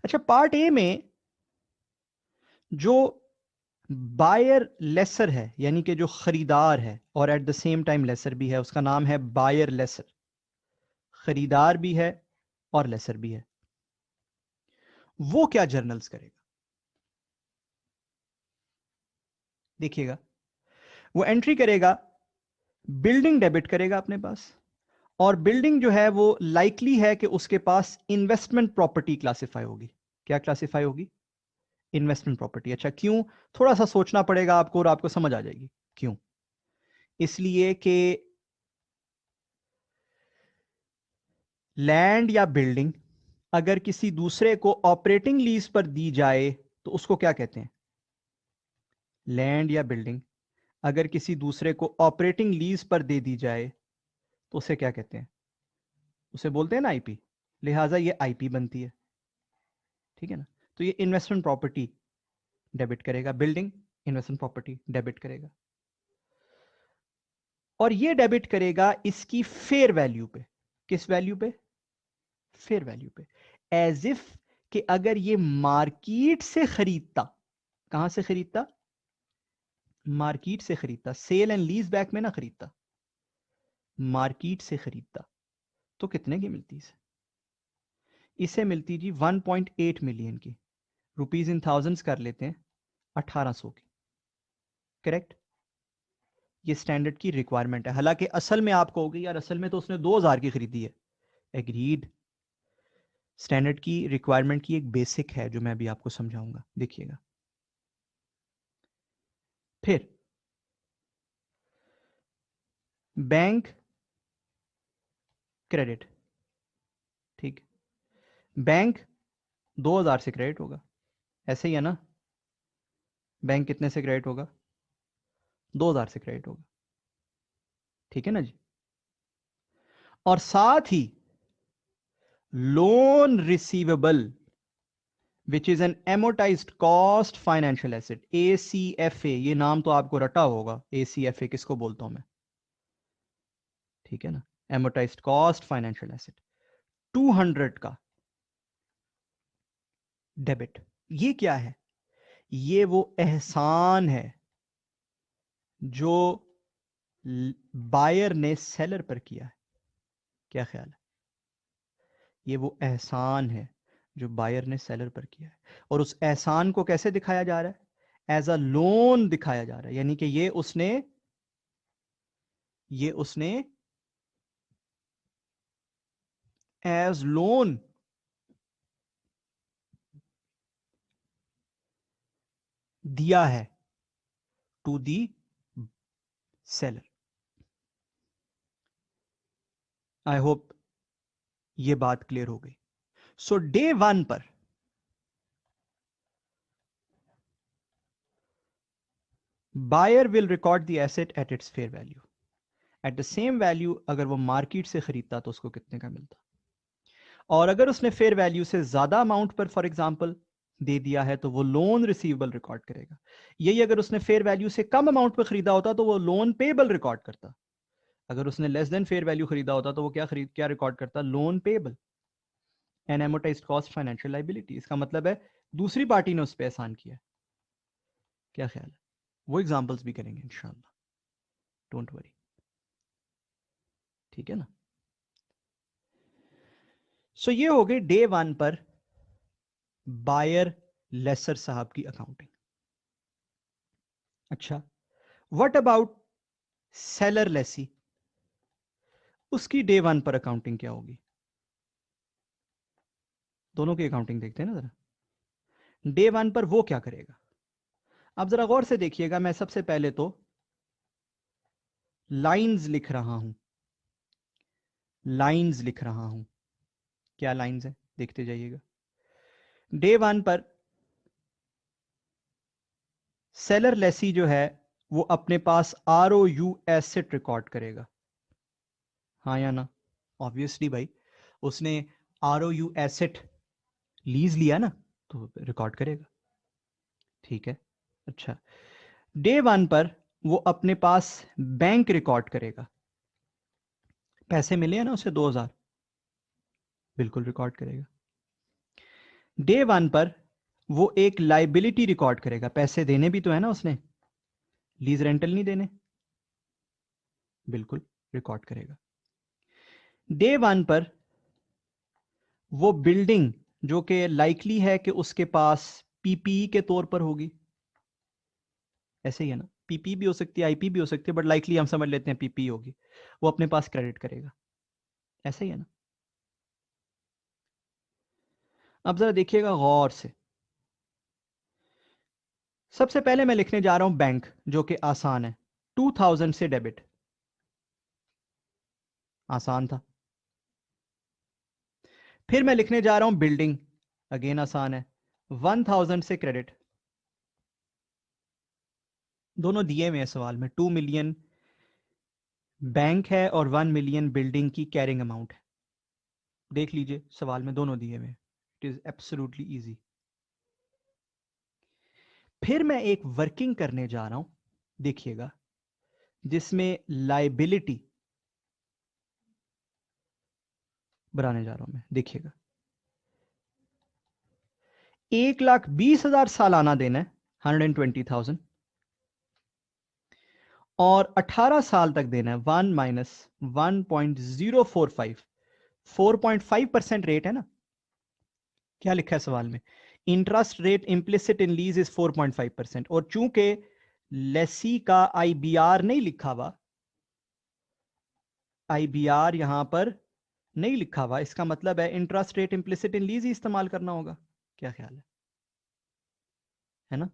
अच्छा, पार्ट ए में जो बायर लेसर है, यानी कि जो खरीदार है और at the same time lessor भी है, उसका नाम है बायर लेसर। खरीदार भी है और लेसर भी है। वो क्या जर्नल्स करेगा? देखिएगा, वो एंट्री करेगा, बिल्डिंग डेबिट करेगा अपने पास, और बिल्डिंग जो है वो लाइकली है कि उसके पास इन्वेस्टमेंट प्रॉपर्टी क्लासिफाई होगी। क्या क्लासिफाई होगी? Investment property. अच्छा, क्यों? थोड़ा सा सोचना पड़ेगा आपको और आपको समझ आ जाएगी क्यों। इसलिए कि लैंड या बिल्डिंग अगर किसी दूसरे को ऑपरेटिंग लीज पर दी जाए तो उसको क्या कहते हैं? लैंड या बिल्डिंग अगर किसी दूसरे को ऑपरेटिंग लीज पर दे दी जाए तो उसे क्या कहते हैं? उसे बोलते हैं ना आईपी। लिहाजा ये आईपी बनती है, ठीक है ना। तो ये इन्वेस्टमेंट प्रॉपर्टी डेबिट करेगा, बिल्डिंग इन्वेस्टमेंट प्रॉपर्टी डेबिट करेगा, और ये डेबिट करेगा इसकी फेयर वैल्यू पे। किस वैल्यू पे? फेयर वैल्यू पे। एज इफ कि अगर ये मार्केट से खरीदता, कहां से खरीदता? मार्केट से खरीदता, सेल एंड लीज बैक में ना खरीदता, मार्केट से खरीदता, तो कितने की मिलती इसे? इसे मिलती जी 1.8 मिलियन की। रुपीज इन थाउजेंड्स कर लेते हैं, 1800 की। करेक्ट? ये स्टैंडर्ड की रिक्वायरमेंट है। हालांकि असल में आप कहोगे यार असल में तो उसने 2000 की खरीदी है। एग्रीड। स्टैंडर्ड की रिक्वायरमेंट की एक बेसिक है जो मैं अभी आपको समझाऊंगा, देखिएगा। फिर बैंक क्रेडिट, ठीक। बैंक 2000 से क्रेडिट होगा, ऐसे ही है ना। बैंक कितने से क्रेडिट होगा? 2000 से क्रेडिट होगा, ठीक है ना जी। और साथ ही loan receivable which is an amortized cost financial asset, ACFA। ये नाम तो आपको रटा होगा, ACFA किसको बोलता हूं मैं, ठीक है ना। एमोटाइज्ड कॉस्ट फाइनेंशियल एसेट 200 का डेबिट। ये क्या है? ये वो एहसान है जो बायर ने सेलर पर किया है। क्या ख्याल है? ये वो एहसान है जो बायर ने सेलर पर किया है, और उस एहसान को कैसे दिखाया जा रहा है? एज अ लोन दिखाया जा रहा है, यानी कि ये उसने एज लोन दिया है to the seller. I hope ये बात क्लियर हो गई। सो डे 1 पर buyer will record the asset at its fair value. At the same value अगर वो मार्केट से खरीदता तो उसको कितने का मिलता, और अगर उसने फेयर वैल्यू से ज्यादा अमाउंट पर फॉर एग्जांपल दे दिया है तो वो लोन रिसीवेबल रिकॉर्ड करेगा। यही अगर उसने फेयर वैल्यू से कम अमाउंट पर खरीदा होता तो वो लोन पेबल रिकॉर्ड करता। अगर उसने लेस देन फेयर वैल्यू खरीदा होता तो वो क्या रिकॉर्ड करता? Loan payable and amortized cost financial liability. इसका मतलब है दूसरी पार्टी ने उस पर एहसान किया। क्या ख्याल है? वो एग्जांपल्स भी करेंगे इंशाल्लाह, डोंट वरी, ठीक है ना। सो ये हो गई डे 1 पर बायर लेसर साहब की अकाउंटिंग। अच्छा, व्हाट अबाउट सेलर लेसी? उसकी डे 1 पर अकाउंटिंग क्या होगी? दोनों की अकाउंटिंग देखते हैं ना जरा। डे 1 पर वो क्या करेगा? आप जरा गौर से देखिएगा। मैं सबसे पहले तो लाइंस लिख रहा हूं, लाइंस लिख रहा हूं। क्या लाइंस है देखते जाइएगा। डे 1 पर सेलर लेसी जो है वो अपने पास ROU एसेट रिकॉर्ड करेगा, हाँ या ना? ऑब्वियसली भाई, उसने ROU एसेट लीज लिया ना, तो रिकॉर्ड करेगा, ठीक है। अच्छा, डे 1 पर वो अपने पास बैंक रिकॉर्ड करेगा। पैसे मिले हैं ना उसे 2000, बिल्कुल रिकॉर्ड करेगा। डे वन पर वो एक लाइबिलिटी रिकॉर्ड करेगा, पैसे देने भी तो है ना उसने, लीज रेंटल नहीं देने, बिल्कुल रिकॉर्ड करेगा। डे वन पर वो बिल्डिंग जो कि लाइकली है कि उसके पास पीपीई के तौर पर होगी, ऐसे ही है ना, पीपी भी हो सकती है, आईपी भी हो सकती है, बट लाइकली हम समझ लेते हैं पीपी होगी, वो अपने पास क्रेडिट करेगा, ऐसे ही है ना। अब जरा देखिएगा गौर से, सबसे पहले मैं लिखने जा रहा हूं बैंक, जो कि आसान है, 2000 से डेबिट, आसान था। फिर मैं लिखने जा रहा हूं बिल्डिंग, अगेन आसान है, 1000 से क्रेडिट, दोनों दिए हुए हैं सवाल में, 2 मिलियन बैंक है और 1 मिलियन बिल्डिंग की कैरिंग अमाउंट है, देख लीजिए सवाल में दोनों दिए हुए हैं, इट इज एब्सोल्युटली इजी। फिर मैं एक वर्किंग करने जा रहा हूं, देखिएगा, जिसमें लाइबिलिटी बनाने जा रहा हूं मैं, देखिएगा, 1,20,000 सालाना देना है, 120,000, और 18 साल तक देना है, 1 माइनस 1.045, 4.5% रेट है ना, क्या लिखा है सवाल में, interest rate implicit in lease is 4.5%, और चूंकि लेसी का आईबीआर नहीं लिखा हुआ, आईबीआर यहां पर नहीं लिखा हुआ, इसका मतलब है इंटरेस्ट रेट इम्प्लिसिट इन लीज ही इस्तेमाल करना होगा, क्या ख्याल है ना।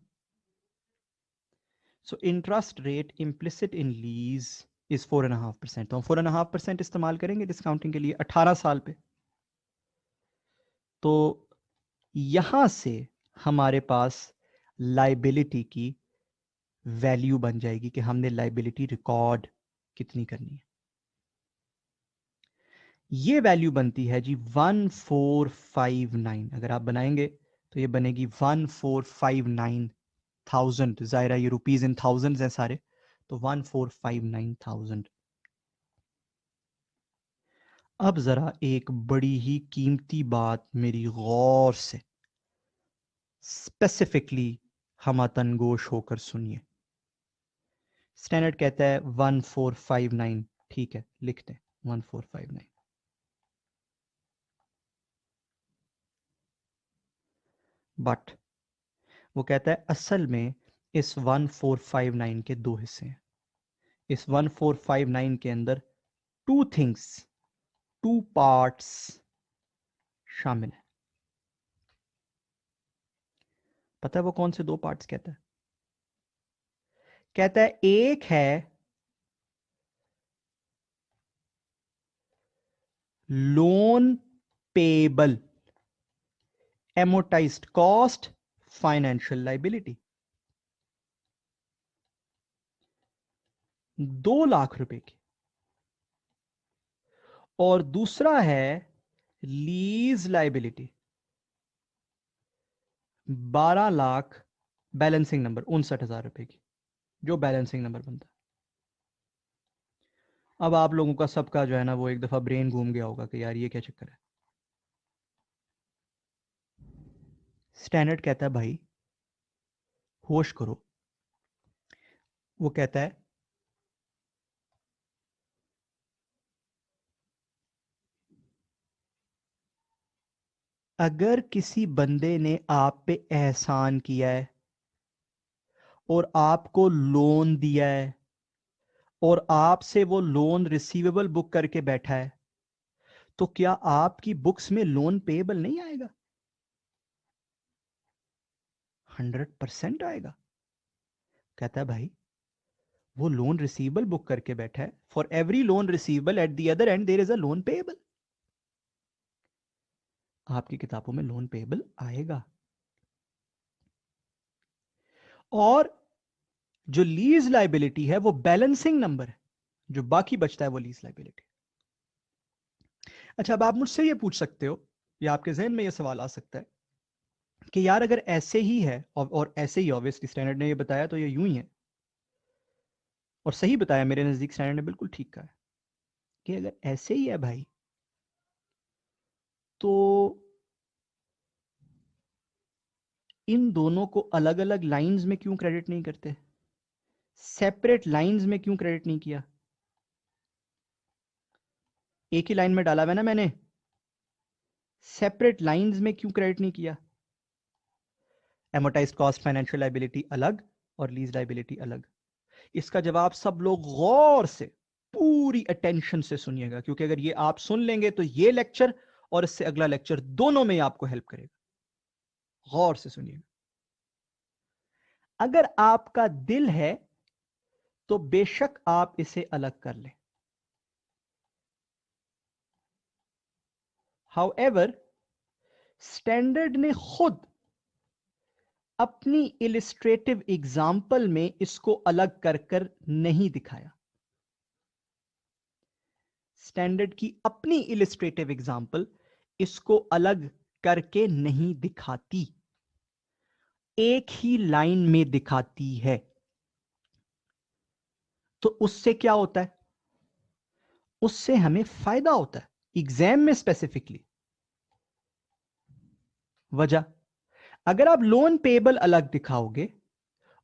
So interest rate implicit in lease is 4.5%, तो हम 4.5% इस्तेमाल करेंगे डिस्काउंटिंग के लिए 18 साल पे। तो यहां से हमारे पास लाइबिलिटी की वैल्यू बन जाएगी कि हमने लाइबिलिटी रिकॉर्ड कितनी करनी है, ये वैल्यू बनती है जी 1459, अगर आप बनाएंगे तो ये बनेगी 1459,000, जाहिर है ये रुपीज इन थाउजेंड्स हैं सारे, तो 1459,000। अब जरा एक बड़ी ही कीमती बात मेरी गौर से स्पेसिफिकली हमतनगोश होकर सुनिए, स्टैंडर्ड कहता है 1459, ठीक है लिखते हैं 1459, बट वो कहता है असल में इस 1459 के दो हिस्से हैं, इस 1459 के अंदर टू थिंग्स, टू पार्ट्स शामिल है। पता है वो कौन से दो पार्ट्स कहता है, कहता है एक है loan payable, amortized cost, financial liability, 2 lakh रुपए की, और दूसरा है lease liability, 12 lakh, balancing number 59,000 रुपए की, जो बैलेंसिंग नंबर बनता है। अब आप लोगों का सबका जो है ना वो एक दफा ब्रेन घूम गया होगा कि यार ये क्या चक्कर है। स्टैंडर्ड कहता है भाई होश करो, वो कहता है अगर किसी बंदे ने आप पे एहसान किया है और आपको लोन दिया है और आपसे वो लोन रिसीवेबल बुक करके बैठा है, तो क्या आपकी बुक्स में लोन पेएबल नहीं आएगा, 100% आएगा। कहता है भाई वो लोन रिसीवेबल बुक करके बैठा है, for every loan receivable at the other end there is a loan payable, आपकी किताबों में लोन पेएबल आएगा। और जो लीज लाइबिलिटी है वो बैलेंसिंग नंबर है, जो बाकी बचता है वो लीज लाइबिलिटी। अच्छा अब आप मुझसे ये पूछ सकते हो, या आपके जहन में ये सवाल आ सकता है कि यार अगर ऐसे ही है, और ऐसे ही ऑब्वियसली स्टैंडर्ड ने ये बताया तो ये यूं ही है, और सही बताया मेरे नजदीक, स्टैंडर्ड ने बिल्कुल ठीक कहा है कि अगर ऐसे ही है भाई, तो इन दोनों को अलग अलग लाइंस में क्यों क्रेडिट नहीं करते? सेपरेट लाइंस में क्यों क्रेडिट नहीं किया? एक ही लाइन में डाला हुआ ना मैंने, सेपरेट लाइंस में क्यों क्रेडिट नहीं किया? एमोटाइज्ड कॉस्ट, फाइनेंशियल लायबिलिटी अलग और लीज लायबिलिटी अलग। इसका जवाब सब लोग गौर से, पूरी अटेंशन से सुनिएगा, क्योंकि अगर ये आप सुन लेंगे तो ये लेक्चर और इससे अगला लेक्चर दोनों में आपको हेल्प करेगा। गौर से सुनिएगा। अगर आपका दिल है तो बेशक आप इसे अलग कर लें। हाउएवर, स्टैंडर्ड ने खुद अपनी इलिस्ट्रेटिव एग्जाम्पल में इसको अलग कर कर नहीं दिखाया। स्टैंडर्ड की अपनी इलिस्ट्रेटिव एग्जाम्पल इसको अलग करके नहीं दिखाती, एक ही लाइन में दिखाती है। तो उससे क्या होता है? उससे हमें फायदा होता है एग्जाम में स्पेसिफिकली। वजह, अगर आप लोन पेबल अलग दिखाओगे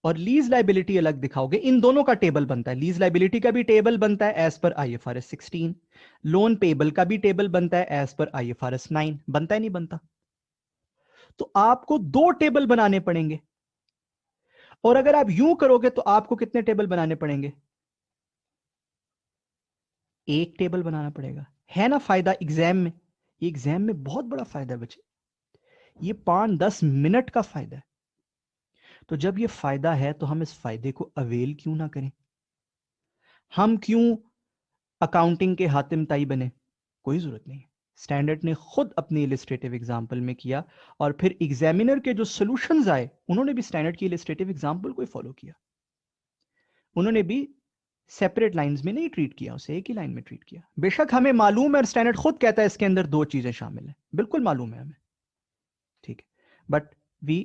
और लीज लायबिलिटी अलग दिखाओगे, इन दोनों का टेबल बनता है। लीज लायबिलिटी का भी टेबल बनता है एज पर IFRS 16, लोन पेबल का भी टेबल बनता है एज पर IFRS 9। बनता है नहीं बनता? तो आपको दो टेबल बनाने पड़ेंगे, और अगर आप यूं करोगे तो आपको कितने टेबल बनाने पड़ेंगे? एक टेबल बनाना पड़ेगा। है ना फायदा एग्जाम में? एग्जाम में बहुत बड़ा फायदा है बच्चे, ये 5-10 मिनट का फायदा है। तो जब ये फायदा है तो हम इस फायदे को अवेल क्यों ना करें? हम क्यों अकाउंटिंग के हातिम ताई बने? कोई जरूरत नहीं। स्टैंडर्ड ने खुद अपनी इलिस्ट्रेटिव एग्जाम्पल में किया, और फिर एग्जामिनर के जो सॉल्यूशंस आए उन्होंने भी स्टैंडर्ड की इलिस्ट्रेटिव एग्जाम्पल को फॉलो किया। उन्होंने भी सेपरेट लाइंस में नहीं ट्रीट किया, उसे एक ही लाइन में ट्रीट किया। बेशक हमें मालूम है और स्टैंडर्ड खुद कहता है इसके अंदर दो चीजें शामिल हैं, बिल्कुल मालूम है हमें, ठीक है, but we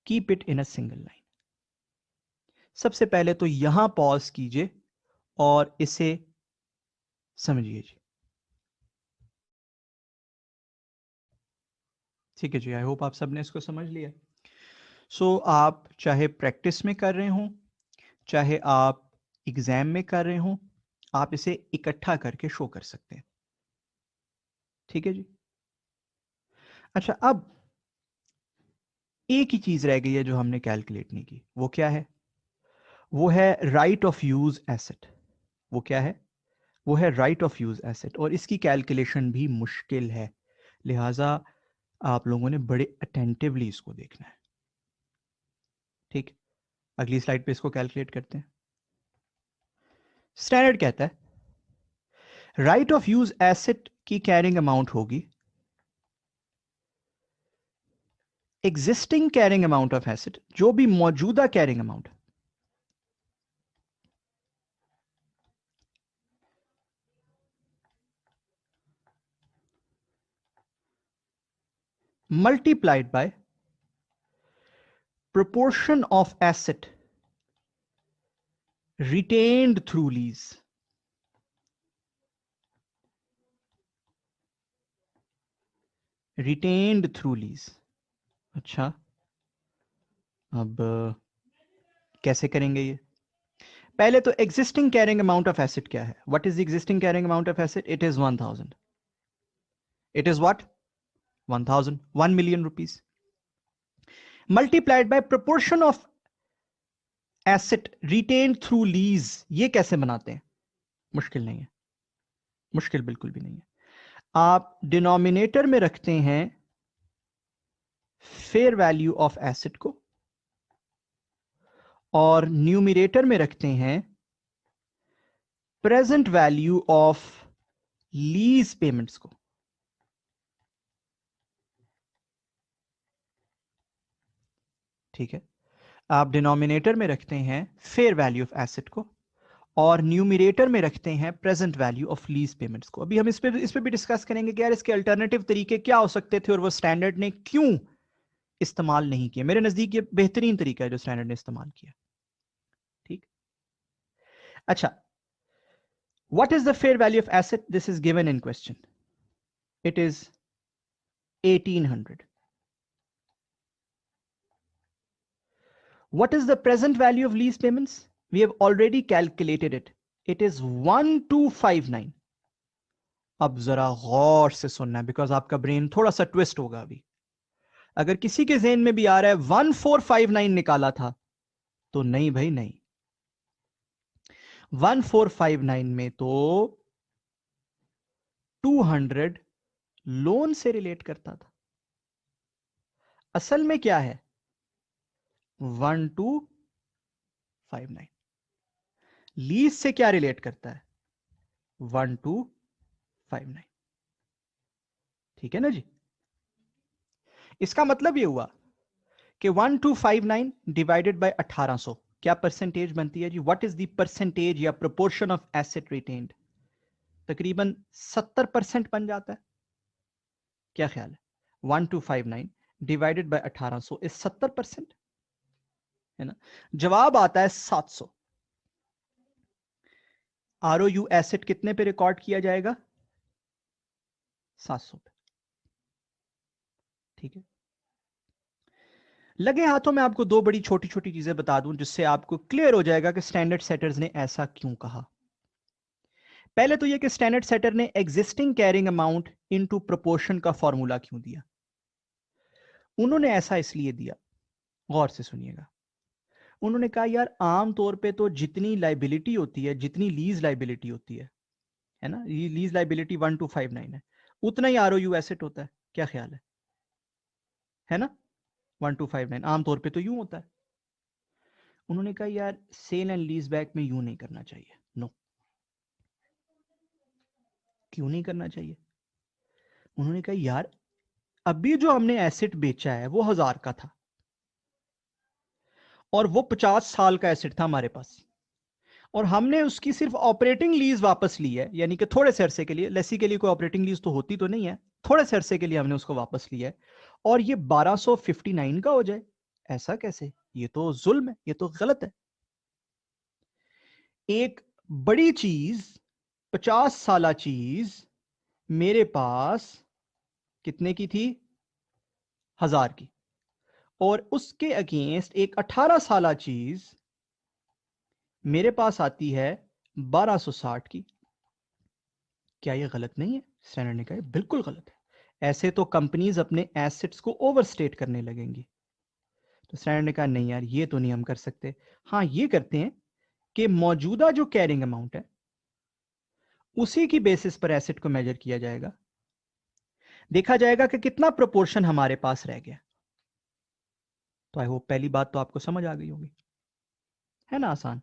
keep it in a single line. सबसे पहले तो यहां पॉज कीजिए और इसे समझिए जी। ठीक है जी, आई होप आप सबने इसको समझ लिया। सो आप चाहे प्रैक्टिस में कर रहे हो, चाहे आप एग्जाम में कर रहे हो, आप इसे इकट्ठा करके शो कर सकते हैं। ठीक है जी। अच्छा, अब एक ही चीज रह गई है जो हमने कैलकुलेट नहीं की। वो क्या है? वो है राइट ऑफ यूज एसेट। वो क्या है? वो है राइट ऑफ यूज एसेट, और इसकी कैलकुलेशन भी मुश्किल है, लिहाजा आप लोगों ने बड़े अटेंटिवली इसको देखना है। ठीक, अगली स्लाइड पे इसको कैलकुलेट करते हैं। स्टैंडर्ड कहता है राइट ऑफ यूज एसेट की कैरिंग अमाउंट होगी existing carrying amount of asset, जो भी मौजूदा carrying amount, multiplied by proportion of asset retained through lease। retained through lease। अच्छा, अब कैसे करेंगे ये? पहले तो existing carrying amount of asset क्या है? What is existing carrying amount of asset? It is 1000। It is what? 1000, 1 million rupees, multiplied by proportion of asset retained through lease. ये कैसे बनाते हैं? मुश्किल नहीं है, मुश्किल बिल्कुल भी नहीं है। आप डिनोमिनेटर में रखते हैं फेयर वैल्यू ऑफ एसेट को, और न्यूमिरेटर में रखते हैं present value of lease payments को। ठीक है, आप डिनोमिनेटर में रखते हैं फेयर वैल्यू ऑफ एसेट को, और न्यूमिरेटर में रखते हैं present value of lease payments को। अभी हम इस पे भी डिस्कस करेंगे कि यार इसके अल्टरनेटिव तरीके क्या हो सकते थे और वो स्टैंडर्ड ने क्यों इस्तेमाल नहीं किया। मेरे नजदीक ये बेहतरीन तरीका है जो स्टैंडर्ड ने इस्तेमाल किया। ठीक, अच्छा, what is the fair value of asset? This is given in question. It is 1800। What is the present value of lease payments? We have already calculated it. It is 1259. अब जरा गौर से सुनना है, बिकॉज आपका ब्रेन थोड़ा सा twist होगा अभी. अगर किसी के ज़हन में भी आ रहा है 1459 निकाला था, तो नहीं भाई नहीं. 1459 में तो 200 लोन से रिलेट करता था. असल में क्या है 1259 लीज से क्या रिलेट करता है 1259. ठीक है ना जी. इसका मतलब ये हुआ कि 1259 डिवाइडेड बाय 1800 क्या परसेंटेज बनती है जी. व्हाट इज द परसेंटेज या प्रोपोर्शन ऑफ एसेट रिटेन्ड. तकरीबन 70% बन जाता है. क्या ख्याल है 1259 डिवाइडेड बाय 1800 इज 70%, है ना. जवाब आता है 700. आरओयू एसेट कितने पे रिकॉर्ड किया जाएगा 700 पे. ठीक है. लगे हाथों में आपको दो बड़ी छोटी छोटी चीजें बता दूं जिससे आपको क्लियर हो जाएगा कि स्टैंडर्ड सेटर्स ने ऐसा क्यों कहा. पहले तो यह कि स्टैंडर्ड सेटर ने existing carrying amount into proportion का फॉर्मूला क्यों दिया. उन्होंने ऐसा इसलिए दिया, गौर से सुनिएगा. उन्होंने कहा यार आम तौर पे तो जितनी लाइबिलिटी होती है, जितनी लीज लाइबिलिटी होती है ना, ये लीज लाइबिलिटी 1259 है, उतना ही आरओयू एसेट होता है. क्या ख्याल है ना. 1259 आमतौर पे तो यूं होता है. उन्होंने कहा यार सेल एंड लीज बैक में यूं नहीं करना चाहिए. नो. क्यों नहीं करना चाहिए. उन्होंने कहा यार अभी जो हमने एसेट बेचा है वो 1000 का था और वो 50 साल का एसेट था हमारे पास, और हमने उसकी सिर्फ ऑपरेटिंग लीज वापस ली है, यानी कि थोड़े से अरसे के लिए. लेसी के लिए कोई ऑपरेटिंग लीज तो होती तो नहीं है, थोड़े से अरसे के लिए हमने उसको वापस लिया है, और ये 1259 का हो जाए. ऐसा कैसे, ये तो जुल्म है, ये तो गलत है. एक बड़ी चीज 50 साला चीज मेरे पास कितने की थी 1000 की, और उसके अगेंस्ट एक 18 साला चीज मेरे पास आती है 1260 की. क्या यह गलत नहीं है. स्टैंडर्ड ने कहा बिल्कुल गलत है. ऐसे तो कंपनीज अपने एसेट्स को ओवरस्टेट करने लगेंगी. तो स्टैंडर्ड ने कहा नहीं यार ये तो नहीं हम कर सकते. हाँ ये करते हैं कि मौजूदा जो कैरिंग अमाउंट है उसी की बेसिस पर एसेट को मेजर किया जाएगा, देखा जाएगा कि कितना प्रोपोर्शन हमारे पास रह गया. तो आई होप पहली बात तो आपको समझ आ गई होगी, है ना. आसान.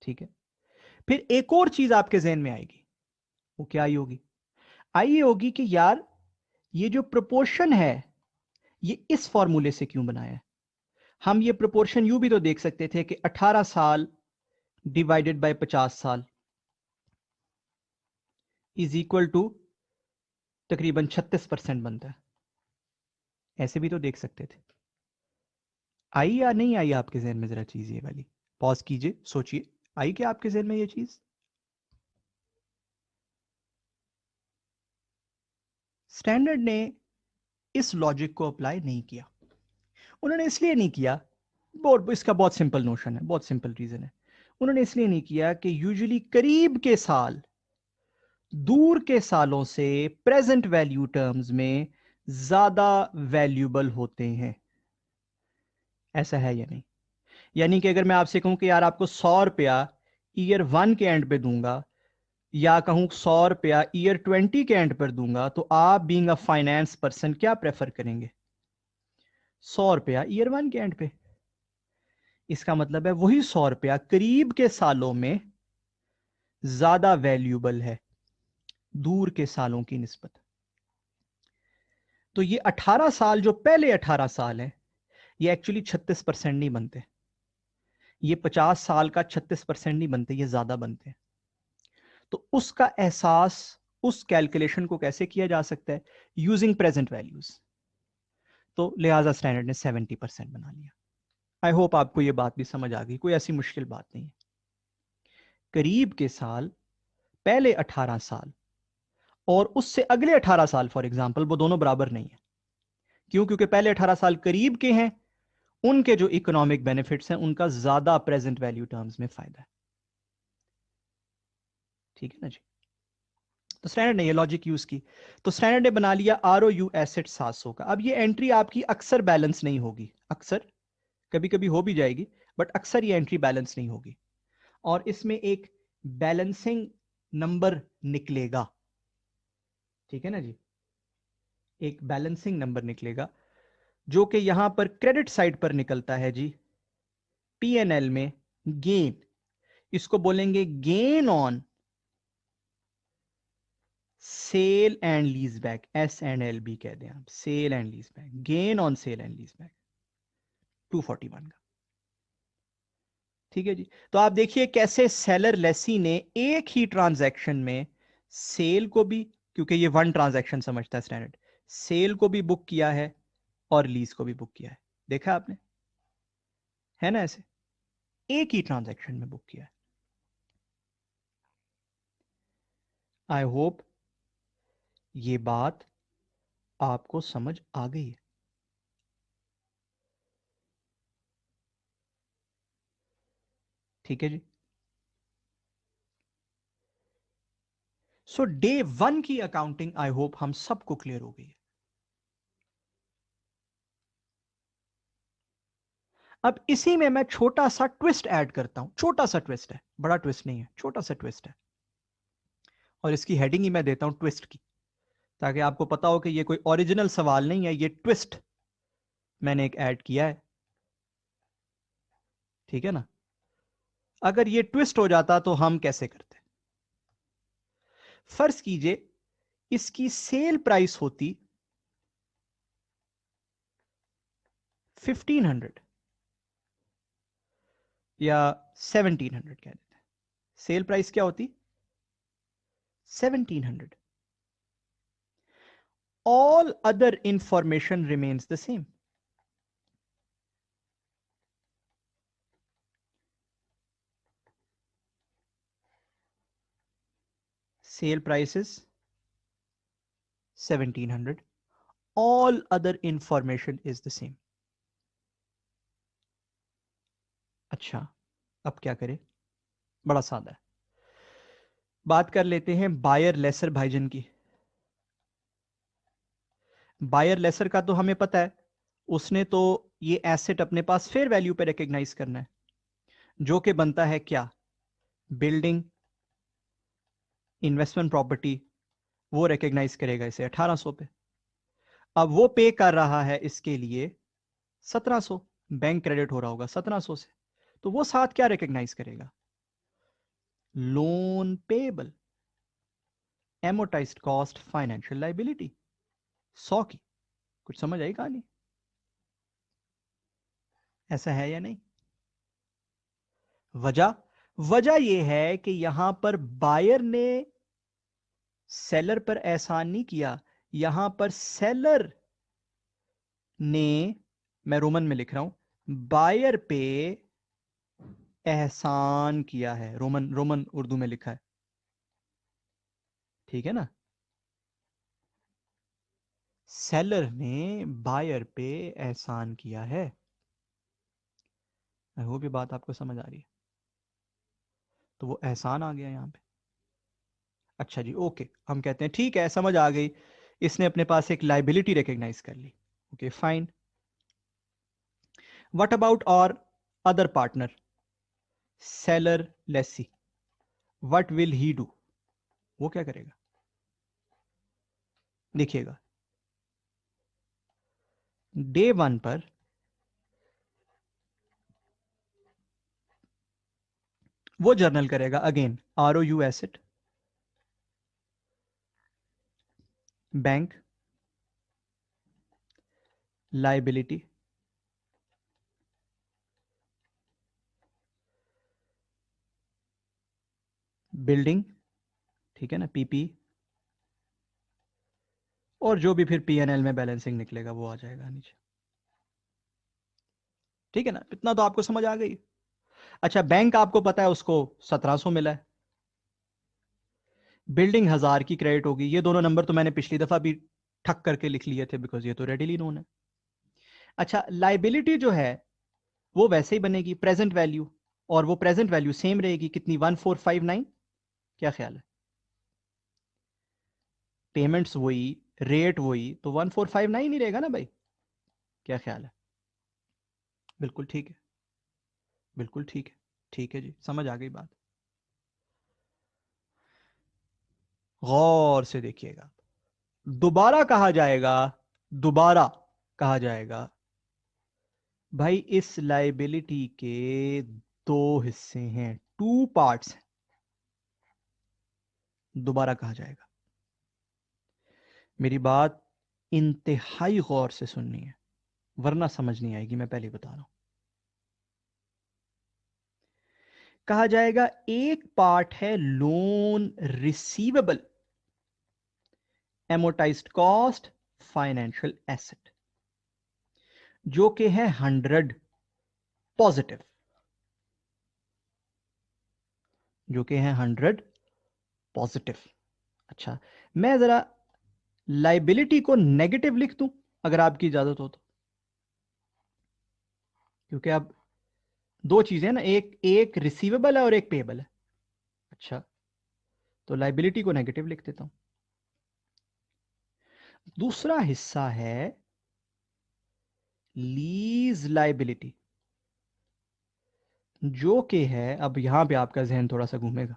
ठीक है. फिर एक और चीज आपके जहन में आएगी, वो क्या आई होगी. आई होगी कि यार ये जो प्रोपोर्शन है ये इस फॉर्मूले से क्यों बनाया है. हम ये प्रोपोर्शन यूं भी तो देख सकते थे कि 18 साल डिवाइडेड बाय 50 साल इज इक्वल टू तकरीबन 36% बनता है. ऐसे भी तो देख सकते थे. आई या नहीं आई आपके जहन में जरा चीज ये वाली. पॉज कीजिए, सोचिए, आई क्या आपके जहन में ये चीज. स्टैंडर्ड ने इस लॉजिक को अप्लाई नहीं किया. उन्होंने इसलिए नहीं किया, इसका बहुत सिंपल नोशन है, बहुत सिंपल रीजन है. उन्होंने इसलिए नहीं किया कि यूजुअली करीब के साल दूर के सालों से प्रेजेंट वैल्यू टर्म्स में ज्यादा वैल्यूबल होते हैं. ऐसा है या नहीं. यानी कि अगर मैं आपसे कहूं कि यार आपको 100 रुपया ईयर 1 के एंड पे दूंगा, या कहूं 100 रुपया ईयर 20 के एंड पर दूंगा, तो आप बीइंग अ फाइनेंस पर्सन क्या प्रेफर करेंगे 100 रुपया ईयर 1 के एंड पे. इसका मतलब है वही 100 रुपया करीब के सालों में ज्यादा वैल्यूबल है दूर के सालों की निस्बत. तो ये 18 साल जो पहले 18 साल है ये एक्चुअली 36% नहीं बनते. ये 50 साल का 36% नहीं बनते, ये ज्यादा बनते हैं. तो उसका एहसास उस कैलकुलेशन को कैसे किया जा सकता है यूजिंग प्रेजेंट वैल्यूज. तो लिहाजा स्टैंडर्ड ने 70% बना लिया. आई होप आपको ये बात भी समझ आ गई, कोई ऐसी मुश्किल बात नहीं है. करीब के साल पहले 18 साल और उससे अगले 18 साल फॉर एग्जाम्पल वो दोनों बराबर नहीं है. क्यों. क्योंकि पहले 18 साल करीब के हैं उनके जो इकोनॉमिक बेनिफिट्स हैं उनका ज्यादा प्रेजेंट वैल्यू टर्म्स में फायदा है। ठीक है ना जी। तो स्टैंडर्ड ने ये लॉजिक यूज की, तो स्टैंडर्ड ने बना लिया ROU एसेट 700 का। अब ये एंट्री आपकी अक्सर बैलेंस नहीं होगी, अक्सर, कभी कभी हो भी जाएगी, बट अक्सर ये एंट्री बैलेंस नहीं होगी। और इसमें एक बैलेंसिंग नंबर निकलेगा, ठीक है ना जी, एक बैलेंसिंग नंबर निकलेगा जो कि यहां पर क्रेडिट साइड पर निकलता है जी, P&L में गेन, इसको बोलेंगे gain on sale and lease back, S&LB कह दें आप, sale and lease back, gain on sale and lease back 241 का। ठीक है जी। तो आप देखिए कैसे सेलर लेसी ने एक ही ट्रांजैक्शन में सेल को भी, क्योंकि ये वन ट्रांजैक्शन समझता है स्टैंडर्ड, सेल को भी बुक किया है और लीज को भी बुक किया है। देखा आपने, है ना, ऐसे एक ही ट्रांजैक्शन में बुक किया है। आई होप ये बात आपको समझ आ गई है। ठीक है जी। सो डे 1 की अकाउंटिंग आई होप हम सबको क्लियर हो गई है। अब इसी में मैं छोटा सा ट्विस्ट ऐड करता हूं, छोटा सा ट्विस्ट है, बड़ा ट्विस्ट नहीं है, छोटा सा ट्विस्ट है, और इसकी हेडिंग ही मैं देता हूं ट्विस्ट की, ताकि आपको पता हो कि ये कोई ओरिजिनल सवाल नहीं है, ये ट्विस्ट मैंने एक ऐड किया है। ठीक है ना। अगर ये ट्विस्ट हो जाता तो हम कैसे करते? फर्ज कीजिए इसकी सेल प्राइस होती 1500 या 1700 कह देते हैं। सेल प्राइस क्या होती? 1700। All other information remains the same. Sale price is 1700. All other information is the same. अच्छा, अब क्या करें? बड़ा सादा है। बात कर लेते हैं बायर लेसर भाईजन की। बायर लेसर का तो हमें पता है, उसने तो ये एसेट अपने पास फेयर वैल्यू पे रिकॉग्नाइज करना है, जो कि बनता है क्या? बिल्डिंग, इन्वेस्टमेंट प्रॉपर्टी, वो रिकॉग्नाइज करेगा इसे 1800 पे। अब वो पे कर रहा है इसके लिए 1700, बैंक क्रेडिट हो रहा होगा 1700 से, तो वो साथ क्या रिकॉग्नाइज करेगा? Loan payable, amortized cost, financial liability 100 की। कुछ समझ आई कहानी? ऐसा है या नहीं? वजह, वजह यह है कि यहां पर बायर ने सेलर पर एहसान नहीं किया, यहां पर सेलर ने, मैं रोमन में लिख रहा हूं, बायर पे एहसान किया है। रोमन, रोमन उर्दू में लिखा है, ठीक है ना। सेलर ने बायर पे एहसान किया है। आई होप ये बात आपको समझ आ रही है। तो वो एहसान आ गया यहां पे। अच्छा जी, ओके, हम कहते हैं ठीक है, समझ आ गई, इसने अपने पास एक लाइबिलिटी रिकॉग्नाइज कर ली। Okay fine. व्हाट अबाउट और other partner, seller lessee, what will he do? वो क्या करेगा? देखिएगा, डे 1 पर वो जर्नल करेगा again ROU asset, bank, liability, building, ठीक है ना, PP, और जो भी फिर P&L में बैलेंसिंग निकलेगा वो आ जाएगा नीचे। ठीक है ना, इतना तो आपको समझ आ गई। अच्छा, बैंक आपको पता है उसको 1700 मिला है, बिल्डिंग 1000 की क्रेडिट होगी। ये दोनों नंबर तो मैंने पिछली दफा भी ठक करके लिख लिए थे, बिकॉज ये तो रेडिली नोन है। अच्छा, लाइबिलिटी जो है वो वैसे ही बनेगी प्रेजेंट वैल्यू, और वो प्रेजेंट वैल्यू सेम रहेगी कितनी, 1459। क्या ख्याल है? पेमेंट्स वही, रेट वही, तो 1459 ही रहेगा ना भाई। क्या ख्याल है? बिल्कुल ठीक है, बिल्कुल ठीक है। ठीक है जी, समझ आ गई बात। गौर से देखिएगा, दोबारा कहा जाएगा, दोबारा कहा जाएगा भाई इस लाइबिलिटी के दो हिस्से हैं, टू पार्ट्स हैं। दोबारा कहा जाएगा। मेरी बात इंतहाई गौर से सुननी है, वरना समझ नहीं आएगी, मैं पहले बता रहा हूं। कहा जाएगा एक पार्ट है loan receivable, amortized cost, financial asset, जो कि है 100 पॉजिटिव, जो कि है 100 पॉजिटिव। अच्छा, मैं जरा लाइबिलिटी को नेगेटिव लिख दूं अगर आपकी इजाजत हो तो, क्योंकि अब दो चीजें ना, एक एक रिसीवेबल है और एक पेएबल है। अच्छा, तो लाइबिलिटी को नेगेटिव लिख देता हूं। दूसरा हिस्सा है लीज लाइबिलिटी, जो कि है, अब यहां पे आपका जहन थोड़ा सा घूमेगा,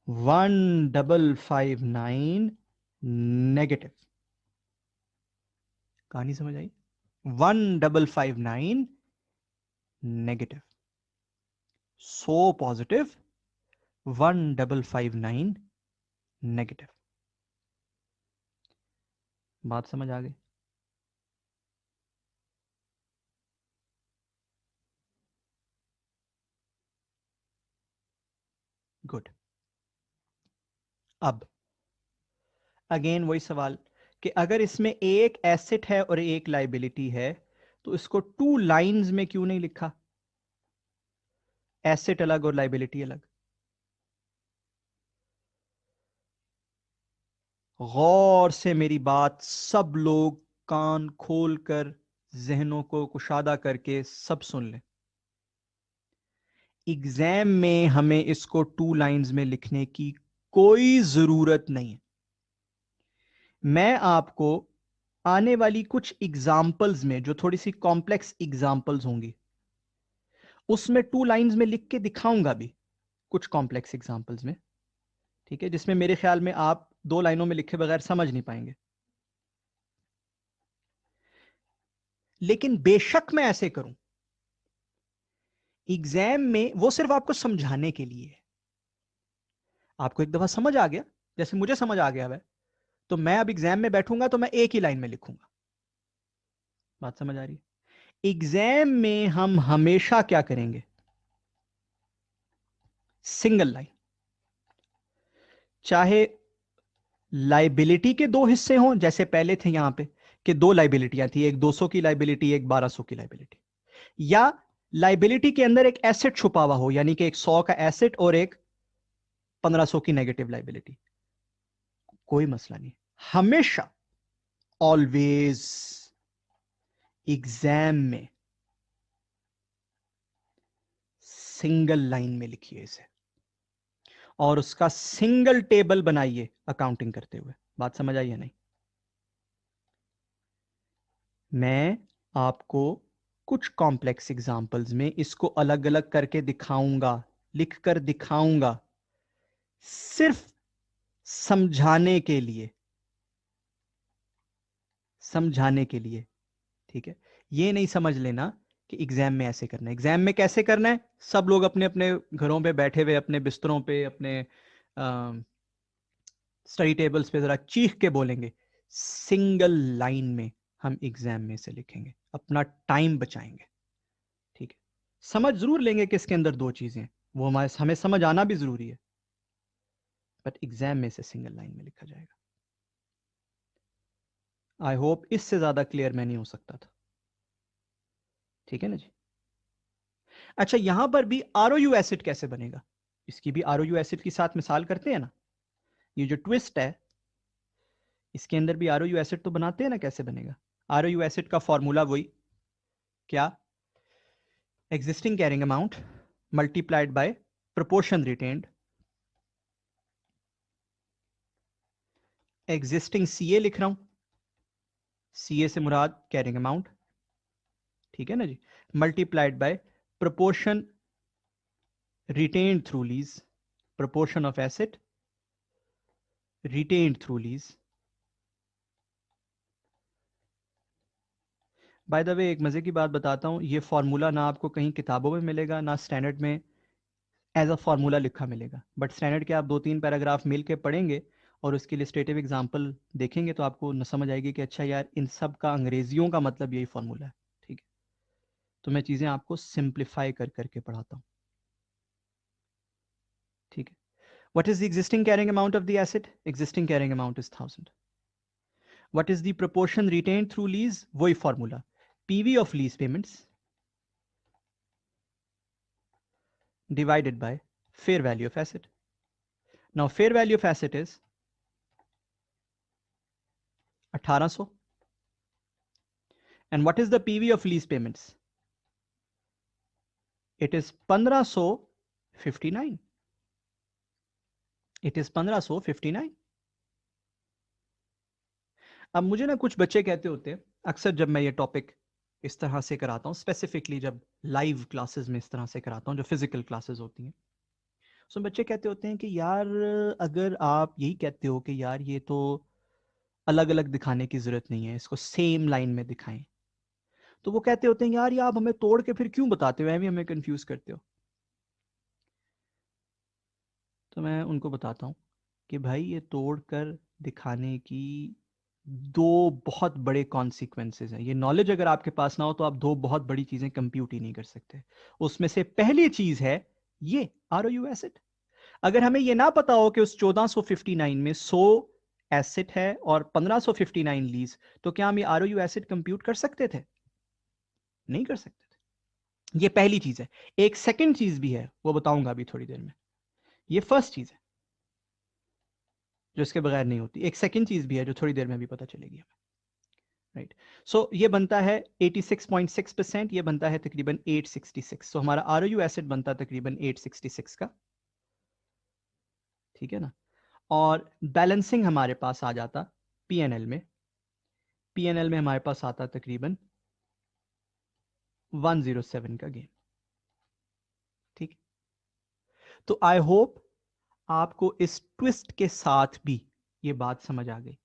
1559 नेगेटिव। कहानी समझ आई? 1559 नेगेटिव, 100 पॉजिटिव, 1559 नेगेटिव। बात समझ आ गई? गुड। अब अगेन वही सवाल कि अगर इसमें एक एसेट है और एक लाइबिलिटी है, तो इसको टू लाइंस में क्यों नहीं लिखा? एसेट अलग और लाइबिलिटी अलग। गौर से मेरी बात सब लोग कान खोलकर, जहनों को कुशादा करके सब सुन लें। एग्जाम में हमें इसको टू लाइंस में लिखने की कोई जरूरत नहीं है। मैं आपको आने वाली कुछ एग्जाम्पल्स में, जो थोड़ी सी कॉम्प्लेक्स एग्जाम्पल्स होंगी, उसमें टू लाइंस में लिख के दिखाऊंगा भी, कुछ कॉम्प्लेक्स एग्जाम्पल्स में, ठीक है, जिसमें मेरे ख्याल में आप दो लाइनों में लिखे बगैर समझ नहीं पाएंगे। लेकिन बेशक मैं ऐसे करूं, एग्जाम में वो सिर्फ आपको समझाने के लिए है। आपको एक दफा समझ आ गया, जैसे मुझे समझ आ गया है, तो मैं अब एग्जाम में बैठूंगा तो मैं एक ही लाइन में लिखूंगा। बात समझ आ रही है? एग्जाम में हम हमेशा क्या करेंगे? Single line. चाहे लाइबिलिटी के दो हिस्से हों, जैसे पहले थे यहां पे कि दो लाइबिलिटियां थी, एक 200 की लाइबिलिटी, एक 1200 की लाइबिलिटी, या लाइबिलिटी के अंदर एक एसेट छुपा हुआ हो, यानी कि एक 100 का एसेट और एक 1500 की नेगेटिव लाइबिलिटी, कोई मसला नहीं। हमेशा, ऑलवेज, एग्जाम में सिंगल लाइन में लिखिए इसे, और उसका सिंगल टेबल बनाइए अकाउंटिंग करते हुए। बात समझ आई है नहीं? मैं आपको कुछ कॉम्प्लेक्स एग्जांपल्स में इसको अलग अलग करके दिखाऊंगा, लिखकर दिखाऊंगा, सिर्फ समझाने के लिए, समझाने के लिए, ठीक है? ये नहीं समझ लेना कि एग्जाम में ऐसे करना है। एग्जाम में कैसे करना है? सब लोग अपने अपने घरों पे बैठे हुए, अपने बिस्तरों पे, अपने स्टडी टेबल्स पे जरा चीख के बोलेंगे, सिंगल लाइन में हम एग्जाम में से लिखेंगे, अपना टाइम बचाएंगे, ठीक है? समझ जरूर लेंगे कि इसके अंदर दो चीजें हैं, वो हमें समझ आना भी जरूरी है, बट एग्जाम में से सिंगल लाइन में लिखा जाएगा। आई होप इससे ज्यादा क्लियर मैं नहीं हो सकता था, ठीक है ना जी? अच्छा, यहां पर भी आरओयू एसिड कैसे बनेगा, इसकी भी आरओयू एसिड के साथ मिसाल करते हैं ना। ये जो ट्विस्ट है, इसके अंदर भी आरओयू एसिड तो बनाते हैं ना, कैसे बनेगा? आरओयू एसिड का फॉर्मूला वही, क्या? Existing carrying amount multiplied by proportion retained, existing CA लिख रहा हूं, सीए से मुराद कैरिंग अमाउंट, ठीक है ना जी, multiplied by proportion retained through lease, proportion of asset retained through lease. By the way एक मजे की बात बताता हूं, ये फॉर्मूला ना आपको कहीं किताबों में मिलेगा ना स्टैंडर्ड में एज अ फॉर्मूला लिखा मिलेगा, बट स्टैंडर्ड के आप 2-3 पैराग्राफ मिल के पढ़ेंगे और उसके इलस्ट्रेटिव एग्जांपल देखेंगे तो आपको न समझ आएगी कि अच्छा यार इन सब का अंग्रेजियों का मतलब यही फॉर्मूला है, ठीक है। तो मैं चीजें आपको सिंप्लीफाई कर करके पढ़ाता हूं, ठीक है। What is the existing carrying amount of the asset? Existing carrying amount is 1000. What is the proportion retained through lease? वही formula. PV of lease payments divided by fair value of asset. Now fair value of asset is 1800. And what is the PV of lease payments? It is 1559. It is 1559. अब मुझे ना कुछ बच्चे कहते होते हैं, अक्सर जब मैं ये टॉपिक इस तरह से कराता हूँ, स्पेसिफिकली जब लाइव क्लासेस में इस तरह से कराता हूँ जो फिजिकल क्लासेस होती हैं, सो बच्चे कहते होते हैं कि यार अगर आप यही कहते हो कि यार ये तो अलग अलग दिखाने की जरूरत नहीं है, इसको सेम लाइन में दिखाएं, तो वो कहते होते हैं यार ये आप हमें तोड़ के फिर क्यों बताते हो, भी हमें कंफ्यूज करते हो। तो मैं उनको बताता हूँ कि भाई ये तोड़ कर दिखाने की दो बहुत बड़े कॉन्सिक्वेंसेस हैं। ये नॉलेज अगर आपके पास ना हो तो आप दो बहुत बड़ी चीजें कंप्यूट ही नहीं कर सकते। उसमें से पहली चीज है ये ROU एसेट। अगर हमें ये ना पता हो कि उस 1459 में 100 एसेट है और 1559 लीज, तो क्या हम ये ROU एसेट कंप्यूट कर सकते थे? नहीं कर सकते थे। ये पहली चीज है। एक सेकंड चीज भी है, वो बताऊंगा अभी थोड़ी देर में। ये फर्स्ट चीज है जो इसके बगैर नहीं होती। एक सेकंड चीज भी है जो थोड़ी देर में भी पता चलेगी हमें, राइट। सो ये बनता है 86.6%, ये बनता है तकरीबन 866। सो हमारा ROU एसेट बनता तकरीबन 866 का, ठीक है ना। और बैलेंसिंग हमारे पास आ जाता PNL में, PNL में हमारे पास आता तकरीबन 107 का गेन, ठीक। तो आई होप आपको इस ट्विस्ट के साथ भी ये बात समझ आ गई,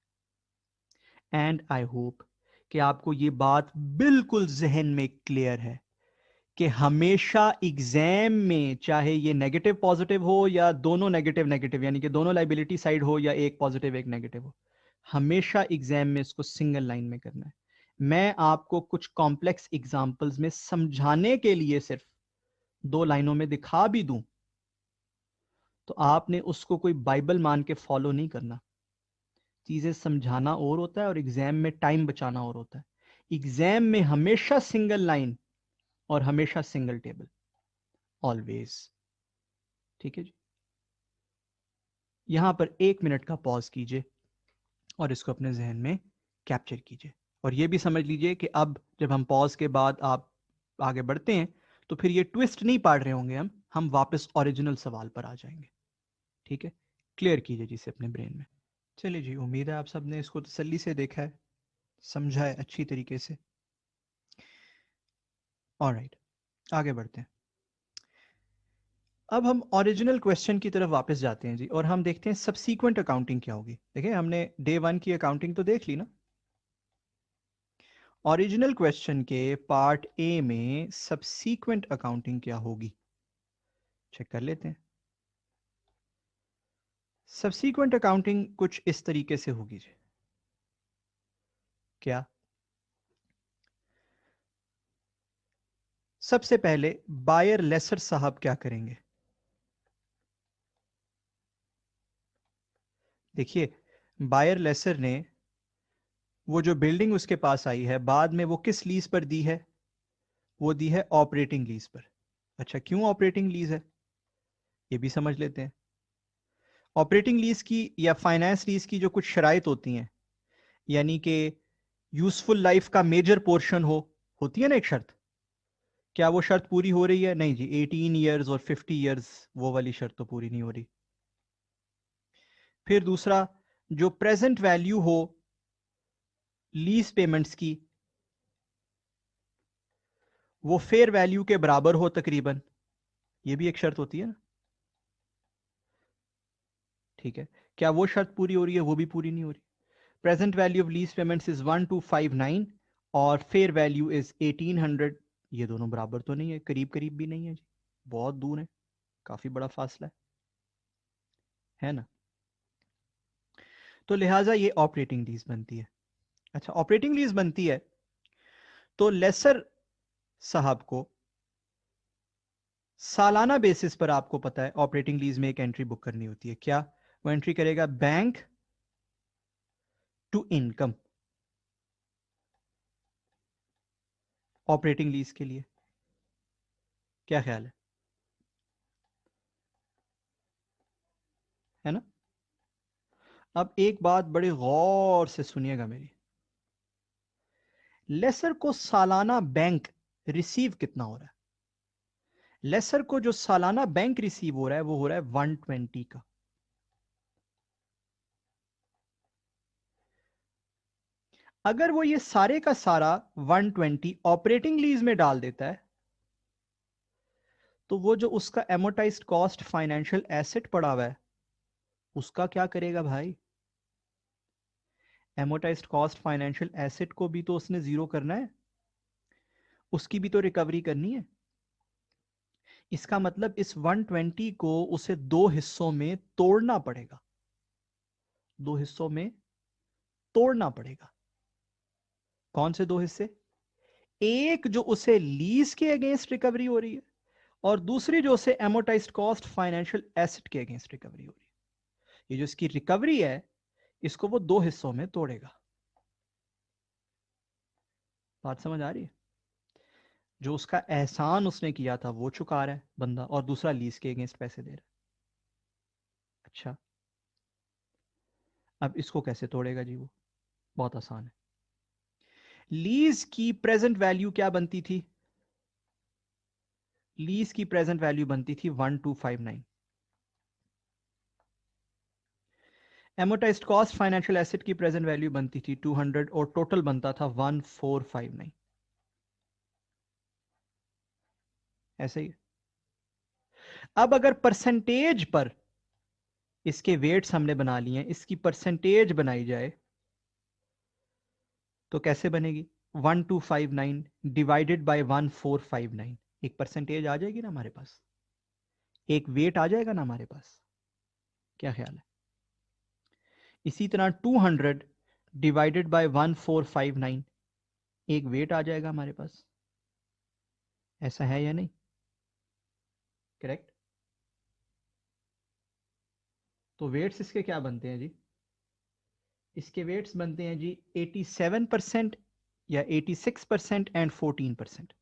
एंड आई होप कि आपको ये बात बिल्कुल जहन में क्लियर है कि हमेशा एग्जाम में चाहे ये नेगेटिव पॉजिटिव हो या दोनों नेगेटिव नेगेटिव, यानी कि दोनों लाइबिलिटी साइड हो या एक पॉजिटिव एक नेगेटिव हो, हमेशा एग्जाम में इसको सिंगल लाइन में करना है। मैं आपको कुछ कॉम्प्लेक्स एग्जांपल्स में समझाने के लिए सिर्फ 2 लाइनों में दिखा भी दूं तो आपने उसको कोई बाइबल मान के फॉलो नहीं करना। चीजें समझाना और होता है और एग्जाम में टाइम बचाना और होता है। एग्जाम में हमेशा सिंगल लाइन और हमेशा सिंगल टेबल, ऑलवेज, ठीक है जी। यहां पर 1 मिनट का पॉज कीजिए और इसको अपने जहन में कैप्चर कीजिए, और ये भी समझ लीजिए कि अब जब हम पॉज के बाद आप आगे बढ़ते हैं तो फिर ये ट्विस्ट नहीं पाड़ रहे होंगे, हम वापस ओरिजिनल सवाल पर आ जाएंगे, ठीक है। क्लियर कीजिए जिसे अपने ब्रेन में। चलिए जी, उम्मीद है आप सबने इसको तसल्ली से देखा है, समझा है अच्छी तरीके से। ऑलराइट, आगे बढ़ते हैं। अब हम ओरिजिनल क्वेश्चन की तरफ वापस जाते हैं जी, और हम देखते हैं सबसीक्वेंट अकाउंटिंग क्या होगी। देखिए हमने डे 1 की अकाउंटिंग तो देख ली ना। ओरिजिनल क्वेश्चन के पार्ट ए में सबसीक्वेंट अकाउंटिंग क्या होगी, चेक कर लेते हैं। सबसीक्वेंट अकाउंटिंग कुछ इस तरीके से होगी जी। क्या? सबसे पहले बायर लेसर साहब क्या करेंगे? देखिए, बायर लेसर ने वो जो बिल्डिंग उसके पास आई है बाद में वो किस लीज पर दी है? वो दी है ऑपरेटिंग लीज पर। अच्छा, क्यों ऑपरेटिंग लीज है ये भी समझ लेते हैं। ऑपरेटिंग लीज की या फाइनेंस लीज की जो कुछ शराइत होती हैं, यानी कि यूजफुल लाइफ का मेजर पोर्शन हो, होती है ना एक शर्त क्या वो शर्त पूरी हो रही है? नहीं जी, 18 ईयर्स और 50 ईयर्स वो वाली शर्त तो पूरी नहीं हो रही। फिर दूसरा, जो प्रेजेंट वैल्यू हो लीज पेमेंट्स की वो फेयर वैल्यू के बराबर हो तकरीबन, ये भी एक शर्त होती है ना। ठीक है, क्या वो शर्त पूरी हो रही है? वो भी पूरी नहीं हो रही। Present value of lease payments is 1259 और फेयर वैल्यू इज 1800। ये दोनों बराबर तो नहीं है, करीब करीब भी नहीं है जी, बहुत दूर है, काफी बड़ा फासला है ना। तो लिहाजा ये ऑपरेटिंग लीज बनती है। अच्छा, ऑपरेटिंग लीज बनती है तो लेसर साहब को सालाना बेसिस पर, आपको पता है ऑपरेटिंग लीज में एक एंट्री बुक करनी होती है। क्या वो एंट्री करेगा? Bank to income operating lease के लिए। क्या ख्याल है ना? अब एक बात बड़े गौर से सुनिएगा मेरी, लेसर को सालाना बैंक रिसीव कितना हो रहा है? लेसर को जो सालाना बैंक रिसीव हो रहा है वो हो रहा है 120 का। अगर वो ये सारे का सारा 120 ऑपरेटिंग लीज में डाल देता है तो वो जो उसका एमोटाइज्ड कॉस्ट फाइनेंशियल एसेट पड़ा हुआ है उसका क्या करेगा भाई? एमोटाइज्ड कॉस्ट फाइनेंशियल एसेट को भी तो उसने जीरो करना है, उसकी भी तो रिकवरी करनी है। इसका मतलब इस 120 को उसे दो हिस्सों में तोड़ना पड़ेगा, दो हिस्सों में तोड़ना पड़ेगा। कौन से दो हिस्से? एक जो उसे लीज के अगेंस्ट रिकवरी हो रही है और दूसरी जो उसे एमोटाइज्ड कॉस्ट फाइनेंशियल एसेट के अगेंस्ट रिकवरी हो रही है। ये जो इसकी रिकवरी है इसको वो दो हिस्सों में तोड़ेगा। बात समझ आ रही है? जो उसका एहसान उसने किया था वो चुका रहा है बंदा और दूसरा लीज के अगेंस्ट पैसे दे रहा है। अच्छा, अब इसको कैसे तोड़ेगा जी वो? बहुत आसान है। लीज की प्रेजेंट वैल्यू क्या बनती थी? लीज की प्रेजेंट वैल्यू बनती थी 1259। एमोटाइज्ड कॉस्ट फाइनेंशियल एसेट की प्रेजेंट वैल्यू बनती थी 200 और टोटल बनता था 1459। ऐसे ही। अब अगर परसेंटेज पर इसके वेट्स हमने बना लिए हैं, इसकी परसेंटेज बनाई जाए तो कैसे बनेगी? 1259 डिवाइडेड बाय 1459, एक परसेंटेज आ जाएगी ना हमारे पास, एक वेट आ जाएगा ना हमारे पास। क्या ख्याल है? इसी तरह 200 डिवाइडेड बाय 1459, एक वेट आ जाएगा हमारे पास। ऐसा है या नहीं? करेक्ट। तो वेट्स इसके क्या बनते हैं जी? इसके वेट्स बनते हैं जी 87% या 86% एंड 14%।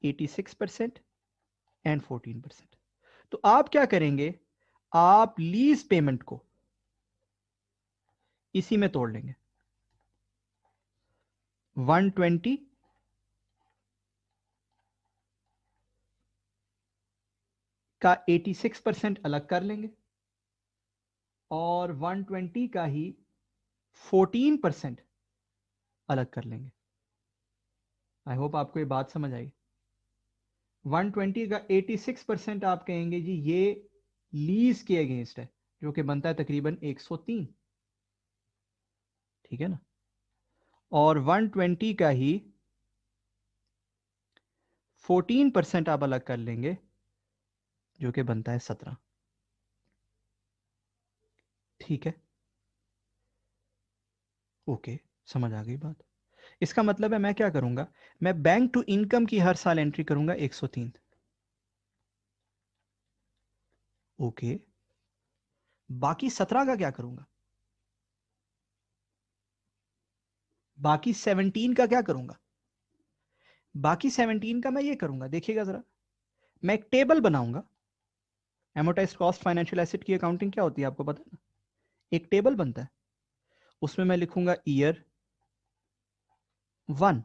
86% एंड 14%। तो आप क्या करेंगे? आप लीज पेमेंट को इसी में तोड़ लेंगे। 120 का 86% अलग कर लेंगे और 120 का ही 14% अलग कर लेंगे। आई होप आपको ये बात समझ आई। 120 का 86% आप कहेंगे जी ये लीज के अगेंस्ट है जो कि बनता है तकरीबन 103। ठीक है ना? और 120 का ही 14% आप अलग कर लेंगे जो कि बनता है 17। ठीक है, ओके, समझ आ गई बात। इसका मतलब है मैं क्या करूंगा? मैं बैंक टू इनकम की हर साल एंट्री करूंगा 103। ओके, बाकी 17 का क्या करूंगा? बाकी 17 का क्या करूंगा? बाकी 17 का मैं ये करूंगा, देखिएगा जरा, मैं एक टेबल बनाऊंगा। एमोटाइज्ड कॉस्ट फाइनेंशियल एसेट की अकाउंटिंग क्या होती है आपको पता है ना? एक टेबल बनता है, उसमें मैं लिखूंगा year 1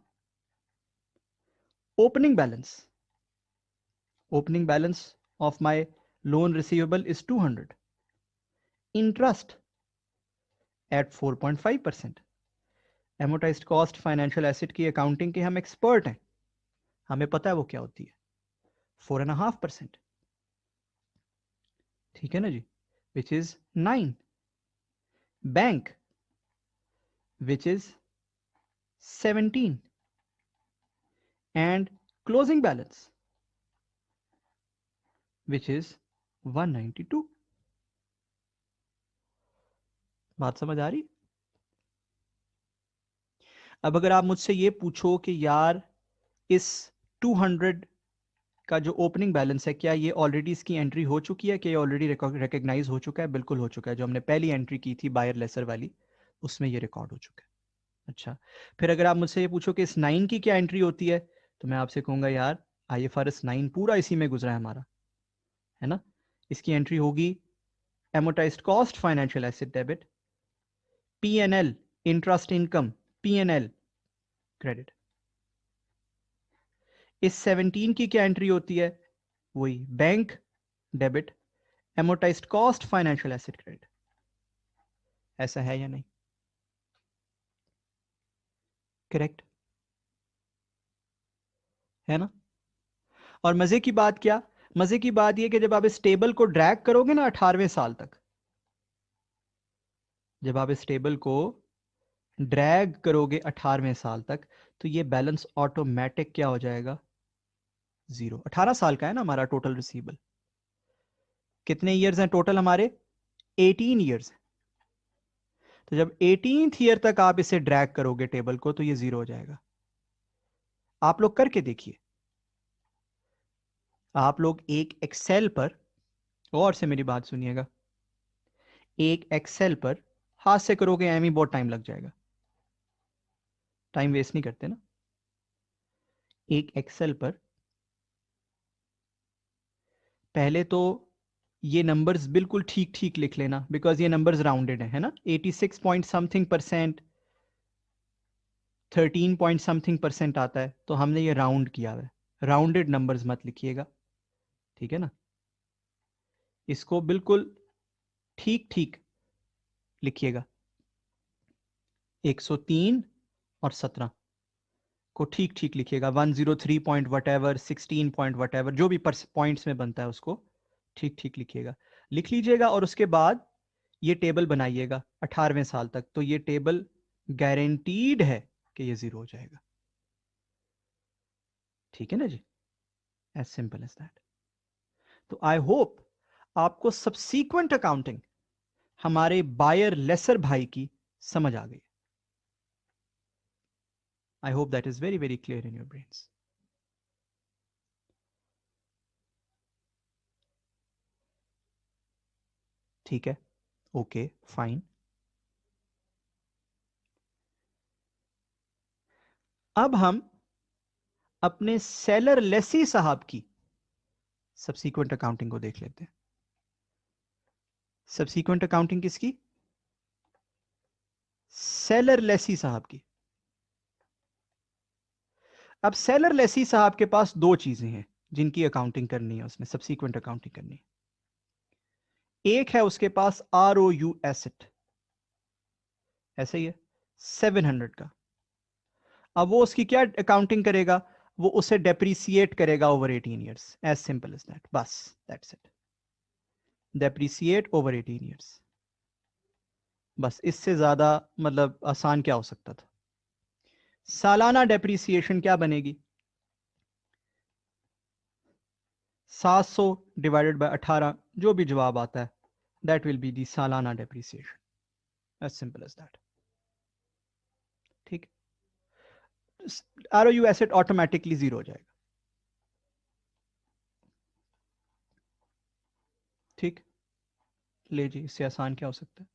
Opening balance of my loan receivable is 200. Interest at 4.5%. Amortized cost financial asset की अकाउंटिंग के हम एक्सपर्ट हैं, हमें पता है वो क्या होती है, 4.5%. ठीक है ना जी, which is 9. Bank, which is 17. And closing balance, which is 192. बात समझ आ रही? अब अगर आप मुझसे ये पूछो कि यार इस 200 का जो ओपनिंग बैलेंस है, क्या ये ऑलरेडी इसकी एंट्री हो चुकी है, कि ये ऑलरेडी रिकॉग्नाइज हो चुका है? बिल्कुल हो चुका है, जो हमने पहली एंट्री की थी बायर लेसर वाली, उसमें ये रिकॉर्ड हो चुका है. अच्छा, फिर अगर आप मुझसे ये पूछो कि इस 9 की क्या एंट्री होती है, तो मैं आपसे कहूंगा यार IFRS 9 पूरा इसी में गुजरा है हमारा, है ना. इसकी एंट्री होगी amortized cost financial asset debit, P&L interest income, P&L credit. इस 17 की क्या एंट्री होती है? वही bank debit, amortized cost financial asset credit. ऐसा है या नहीं? करेक्ट है ना. और मजे की बात क्या, मजे की बात यह कि जब आप इस टेबल को ड्रैग करोगे ना 18वें साल तक, जब आप इस टेबल को ड्रैग करोगे 18वें साल तक, तो ये बैलेंस ऑटोमेटिक क्या हो जाएगा? 0. 18 साल का है ना हमारा टोटल रिसीवेबल. कितने ईयर्स हैं टोटल हमारे? 18 ईयर्स. तो जब 18th ईयर तक आप इसे ड्रैग करोगे टेबल को, तो ये 0 हो जाएगा. आप लोग करके देखिए, आप लोग एक एक्सेल पर, और से मेरी बात सुनिएगा, एक एक्सेल पर हाथ से करोगे एम ही बहुत टाइम लग जाएगा, टाइम वेस्ट नहीं करते ना. एक एक्सेल पर पहले तो ये नंबर्स बिल्कुल ठीक ठीक लिख लेना, बिकॉज ये नंबर्स राउंडेड है ना. 86 point something percent, 13 point something percent आता है, तो हमने ये राउंड किया है. राउंडेड नंबर्स मत लिखिएगा, ठीक है ना. इसको बिल्कुल ठीक ठीक लिखिएगा. 103 और 17 को ठीक ठीक लिखिएगा. 103 point what ever, 16 point what ever, जो भी पॉइंट्स में बनता है उसको ठीक ठीक लिखिएगा, लिख लीजिएगा. और उसके बाद ये टेबल बनाइएगा 18वें साल तक, तो ये टेबल गारंटीड है कि ये 0 हो जाएगा. ठीक है ना जी, एज सिंपल एज दैट. तो आई होप आपको सबसीक्वेंट अकाउंटिंग हमारे बायर लेसर भाई की समझ आ गई. I hope that is very very clear in your brains. ठीक है, ओके फाइन. अब हम अपने सेलर लेसी साहब की सबसीक्वेंट अकाउंटिंग को देख लेते हैं. सबसीक्वेंट अकाउंटिंग किसकी? सेलर लेसी साहब की. अब सेलर लेसी साहब के पास दो चीजें हैं जिनकी अकाउंटिंग करनी है, उसने सबसीक्वेंट अकाउंटिंग करनी है. एक है उसके पास ROU एसेट, ऐसे ही है 700 का. अब वो उसकी क्या अकाउंटिंग करेगा? वो उसे डेप्रीसिएट करेगा over 18 years, as simple as that. बस that's it. Depreciate over 18 years. बस इससे ज्यादा मतलब आसान क्या हो सकता था? सालाना डेप्रीसिएशन क्या बनेगी? 700 डिवाइडेड बाय 18, जो भी जवाब आता है, दैट विल बी दी सालाना depreciation, as simple as that. ठीक. ROU एसेट ऑटोमेटिकली 0 हो जाएगा. ठीक, ले जी, इससे आसान क्या हो सकता है?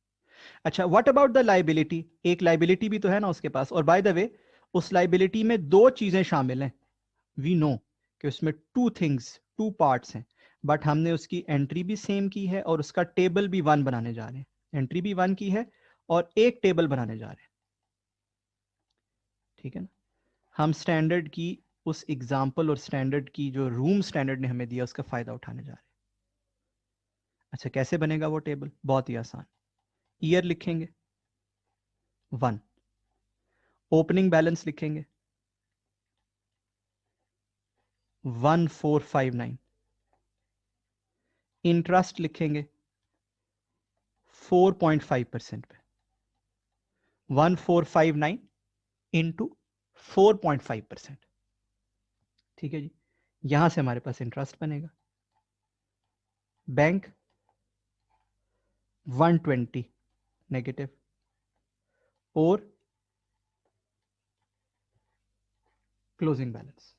अच्छा, व्हाट अबाउट द लाइबिलिटी? एक लाइबिलिटी भी तो है ना उसके पास. और बाय द वे, उस लाइबिलिटी में दो चीजें शामिल हैं. वी नो कि उसमें टू पार्ट्स हैं, बट हमने उसकी एंट्री भी सेम की है और उसका टेबल भी 1 बनाने जा रहे हैं. एंट्री भी 1 की है और एक टेबल बनाने जा रहे हैं. ठीक है ना. हम स्टैंडर्ड की उस एग्जाम्पल और स्टैंडर्ड की जो रूम स्टैंडर्ड ने हमें दिया उसका फायदा उठाने जा रहे हैं। अच्छा, कैसे बनेगा वो टेबल? बहुत ही आसान। ईयर लिखेंगे 1, ओपनिंग बैलेंस लिखेंगे 1459, इंटरेस्ट लिखेंगे 4.5% पे, 1459 इंटू 4.5%। ठीक है जी, यहां से हमारे पास इंटरेस्ट बनेगा। बैंक 120 नेगेटिव, और क्लोजिंग बैलेंस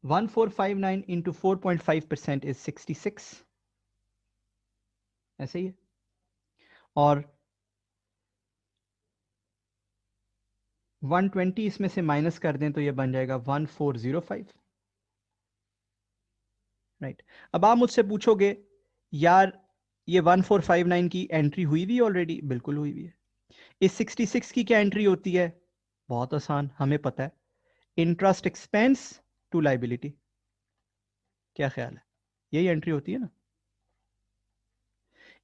1459 इंटू 4.5% इज 66, ऐसे ही है। और 120 इसमें से माइनस कर दें तो ये बन जाएगा 1405। राइट। अब आप मुझसे पूछोगे यार ये 1459 की एंट्री हुई भी ऑलरेडी? बिल्कुल हुई भी है। इस 66 की क्या एंट्री होती है? बहुत आसान, हमें पता है, इंटरेस्ट एक्सपेंस टू लाइबिलिटी। क्या ख्याल है, यही एंट्री होती है ना?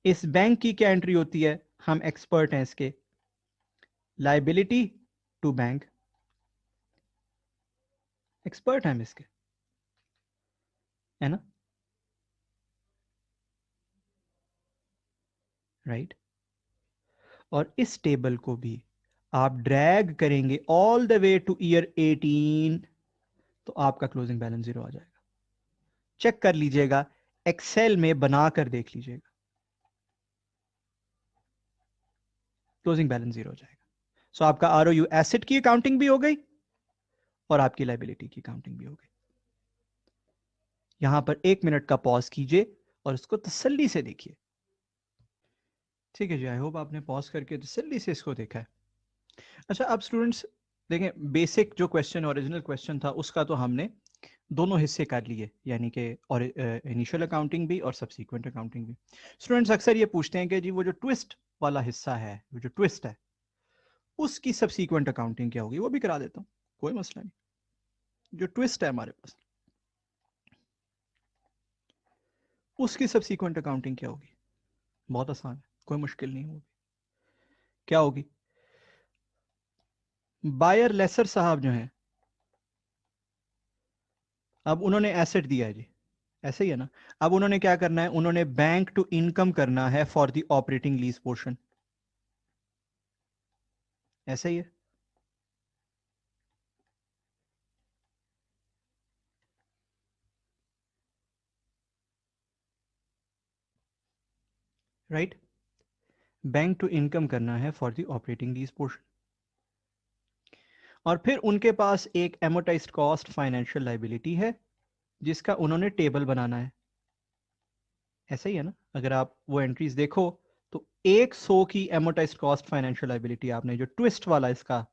इस बैंक की क्या एंट्री होती है? हम एक्सपर्ट हैं इसके, लाइबिलिटी टू बैंक। एक्सपर्ट हैं हम इसके, है ना? राइट। और इस टेबल को भी आप ड्रैग करेंगे all the way two year 18, तो आपका क्लोजिंग बैलेंस 0 आ जाएगा। चेक कर लीजिएगा, एक्सेल में बनाकर देख लीजिएगा, क्लोजिंग बैलेंस 0 हो जाएगा। सो आपका आरओयू एसेट की अकाउंटिंग भी हो गई और आपकी लाइबिलिटी की अकाउंटिंग भी हो गई। यहां पर 1 मिनट का पॉज कीजिए और इसको तसल्ली से देखिए। ठीक है जी, आई होप आपने पॉज करके तसल्ली से इसको देखा है। अच्छा, अब स्टूडेंट्स देखें, बेसिक जो क्वेश्चन, ओरिजिनल क्वेश्चन था, उसका तो हमने दोनों हिस्से कर लिए, यानी कि और इनिशियल अकाउंटिंग भी और सब्सीक्वेंट अकाउंटिंग भी। स्टूडेंट्स अक्सर ये पूछते हैं कि जी वो जो ट्विस्ट वाला हिस्सा है, वो जो ट्विस्ट है, उसकी सब्सीक्वेंट अकाउंटिंग क्या होगी? वो भी करा देता हूँ, कोई मसला नहीं। जो ट्विस्ट है हमारे पास, उसकी सब्सीक्वेंट अकाउंटिंग क्या होगी? बहुत आसान है, कोई मुश्किल नहीं होगी। क्या होगी? बायर लेसर साहब जो हैं, अब उन्होंने एसेट दिया है जी, ऐसे ही है ना? अब उन्होंने क्या करना है? उन्होंने बैंक टू इनकम करना है for the operating lease portion, ऐसे ही है। राइट, बैंक टू इनकम करना है for the operating lease portion, और फिर उनके पास एक एमोटाइज्ड कॉस्ट फाइनेंशियल लाइबिलिटी है जिसका उन्होंने टेबल बनाना है, ऐसा ही है ना? अगर आप वो एंट्रीज देखो तो 100 की एमोटाइज्ड कॉस्ट फाइनेंशियल लाइबिलिटी, आपने जो ट्विस्ट वाला इसका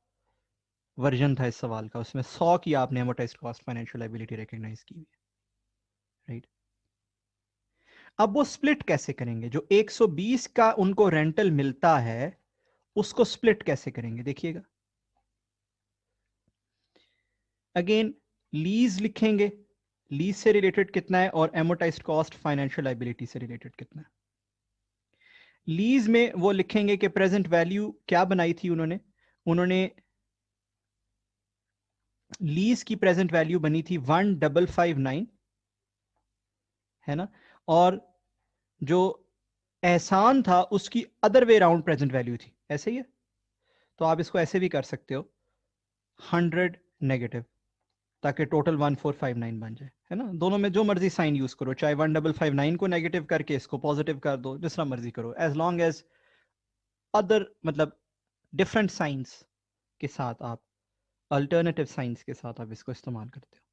वर्जन था इस सवाल का, उसमें 100 की आपने एमोटाइज्ड कॉस्ट फाइनेंशियल लाइबिलिटी रिकॉग्नाइज की हुई है। राइट। अब वो स्प्लिट कैसे करेंगे? जो 120 का उनको रेंटल मिलता है उसको स्प्लिट कैसे करेंगे? देखिएगा, अगेन लीज लिखेंगे, लीज से रिलेटेड कितना है और एमोटाइज्ड कॉस्ट फाइनेंशियल लाइबिलिटी से रिलेटेड कितना है। लीज में वो लिखेंगे कि प्रेजेंट वैल्यू क्या बनाई थी उन्होंने? उन्होंने लीज की प्रेजेंट वैल्यू बनी थी 1559, है ना? और जो एहसान था उसकी other way round present value थी, ऐसे ही है। तो आप इसको ऐसे भी कर सकते हो, 100 नेगेटिव, ताकि टोटल 1459 बन जाए, है ना? दोनों में जो मर्जी साइन यूज करो, चाहे 1559 को नेगेटिव करके इसको पॉजिटिव कर दो, जिस तरह मर्जी करो, एज लॉन्ग एज अदर मतलब डिफरेंट साइंस के साथ आप, अल्टरनेटिव साइंस के साथ आप इसको इस्तेमाल करते हो।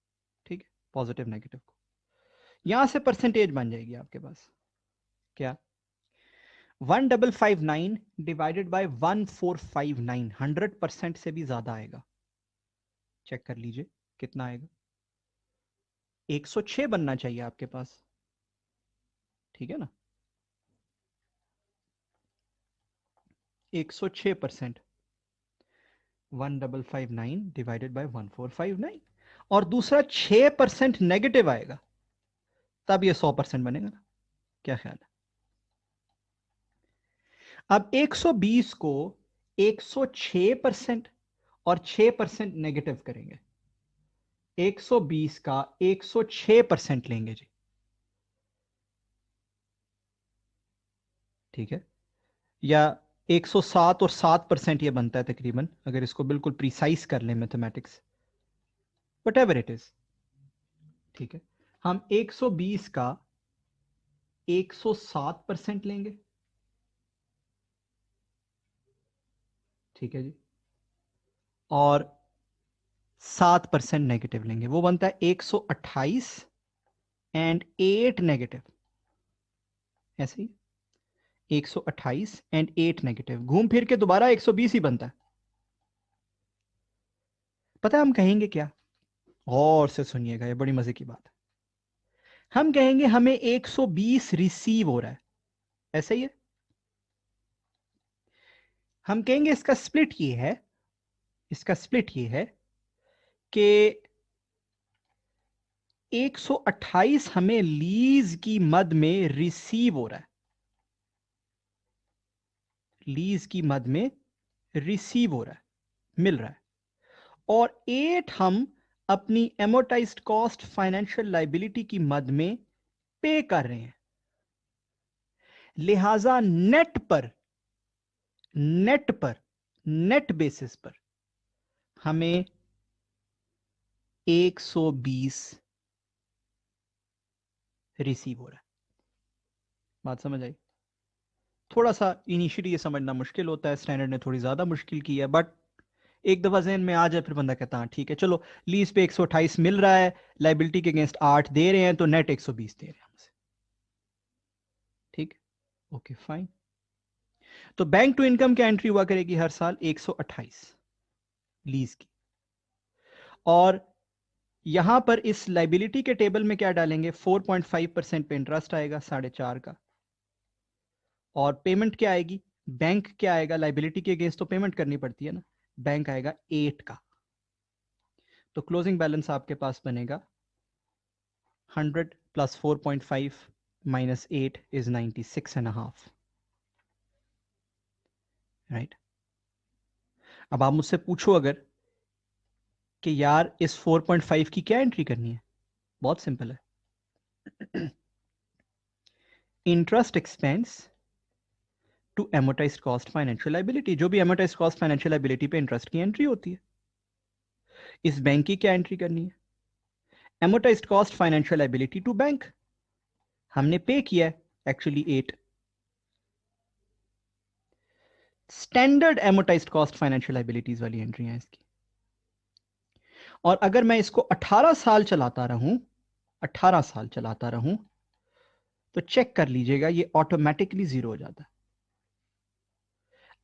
ठीक है, पॉजिटिव नेगेटिव को, यहां से परसेंटेज बन जाएगी आपके पास। क्या? 1559 डिवाइडेड बाय 1459 100% से भी ज्यादा आएगा। चेक कर लीजिए कितना आएगा। 106 बनना चाहिए आपके पास, ठीक है ना? 106%, 1559 डिवाइडेड बाय 1459, और दूसरा 6% नेगेटिव आएगा, तब ये 100% बनेगा ना? क्या ख्याल है? अब 120 को 106% और 6% नेगेटिव करेंगे। 120 का 106% लेंगे जी, ठीक है? या 107 और 7% ये बनता है तकरीबन, अगर इसको बिल्कुल प्रिसाइज कर लें mathematics, what ever it is, ठीक है? हम 120 का 107% लेंगे, ठीक है जी, और 7% नेगेटिव लेंगे, वो बनता है 128 एंड 8 नेगेटिव, ऐसे ही 128 एंड 8 नेगेटिव, घूम फिर के दोबारा 120 ही बनता है। पता है हम कहेंगे क्या? और से सुनिएगा, ये बड़ी मजे की बात है। हम कहेंगे हमें 120 रिसीव हो रहा है, ऐसा ही है। हम कहेंगे इसका स्प्लिट ये है, इसका स्प्लिट ये है कि 128 हमें लीज की मद में रिसीव हो रहा है, लीज की मद में रिसीव हो रहा है, मिल रहा है, और 8 हम अपनी एमोटाइज्ड कॉस्ट फाइनेंशियल लाइबिलिटी की मद में पे कर रहे हैं। लिहाजा नेट पर, नेट बेसिस पर हमें 120 रिसीव हो रहा है। बात समझ आई? थोड़ा सा इनिशियली ये समझना मुश्किल होता है, स्टैंडर्ड ने थोड़ी ज्यादा मुश्किल की है, बट एक दफा ज़हन में आ जाए फिर बंदा कहता है ठीक है चलो, लीज पे 128 मिल रहा है, लाइबिलिटी के अगेंस्ट 8 दे रहे हैं, तो नेट 120 दे रहे हैं हमसे, ठीक, ओके फाइन। तो बैंक टू इनकम क्या एंट्री हुआ करेगी हर साल? 128 लीज की, और यहां पर इस लाइबिलिटी के टेबल में क्या डालेंगे? 4.5% पे इंटरेस्ट आएगा, 4.5 का, और पेमेंट क्या आएगी? बैंक क्या आएगा? लाइबिलिटी के अगेंस्ट तो पेमेंट करनी पड़ती है ना, बैंक आएगा 8 का। तो क्लोजिंग बैलेंस आपके पास बनेगा 100 प्लस 4.5 माइनस 8 इज 96.5, राइट? अब आप मुझसे पूछो अगर कि यार इस 4.5 की क्या एंट्री करनी है, बहुत सिंपल है, interest expense to amortized cost financial liability, जो भी एमोटाइज्ड कॉस्ट फाइनेंशियल लाइबिलिटी पे इंटरेस्ट की एंट्री होती है। इस बैंक की क्या एंट्री करनी है? Amortized cost financial liability to bank, हमने पे किया है actually 8, standard amortized cost financial liabilities वाली एंट्री है इसकी। और अगर मैं इसको 18 साल चलाता रहूं, 18 साल चलाता रहूं, तो चेक कर लीजिएगा ये ऑटोमेटिकली जीरो हो जाता है।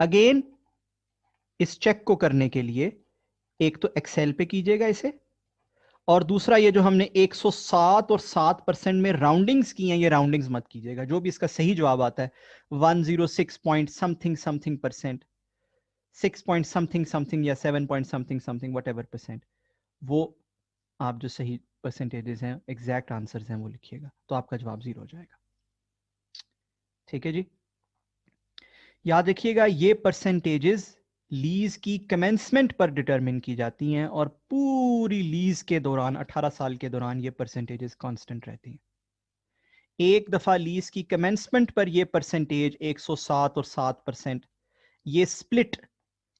अगेन इस चेक को करने के लिए एक तो एक्सेल पे कीजिएगा इसे, और दूसरा ये जो हमने 107 और 7% में राउंडिंग्स की हैं, ये राउंडिंग्स मत कीजिएगा। जो भी इसका सही जवाब आता है 106 point something something percent, 6 point something something या 7 point something something what ever percent, वो आप जो सही परसेंटेजेस हैं, एग्जैक्ट आंसर्स हैं, वो लिखिएगा, तो आपका जवाब जीरो हो जाएगा। ठीक है जी, याद रखिएगा ये परसेंटेजेस लीज की कमेंसमेंट पर डिटरमिन की जाती हैं, और पूरी लीज के दौरान 18 साल के दौरान ये परसेंटेजेस कांस्टेंट रहती हैं। एक दफा लीज की कमेंसमेंट पर ये परसेंटेज 107 और 7%, ये स्प्लिट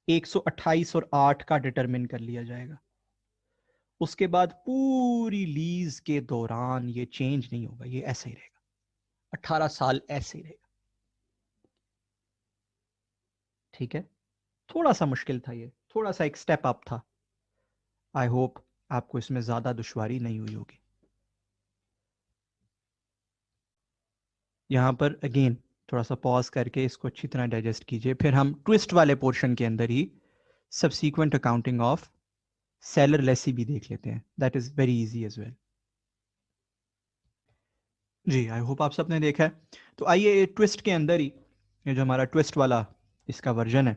128 और 8 का डिटरमिन कर लिया जाएगा। उसके बाद पूरी लीज के दौरान ये चेंज नहीं होगा, ये ऐसे ही रहेगा, 18 साल ऐसे ही रहेगा। ठीक है, थोड़ा सा मुश्किल था ये, थोड़ा सा एक स्टेप अप था। आई होप आपको इसमें ज्यादा दुश्वारी नहीं हुई होगी। यहां पर अगेन थोड़ा सा पॉज करके इसको अच्छी तरह डाइजेस्ट कीजिए, फिर हम ट्विस्ट वाले पोर्शन के अंदर ही subsequent accounting of seller lessee भी देख लेते हैं, that is very easy as well. जी आई होप आप सबने देखा है। तो आइए ट्विस्ट के अंदर ही, ये जो हमारा ट्विस्ट वाला इसका वर्जन है,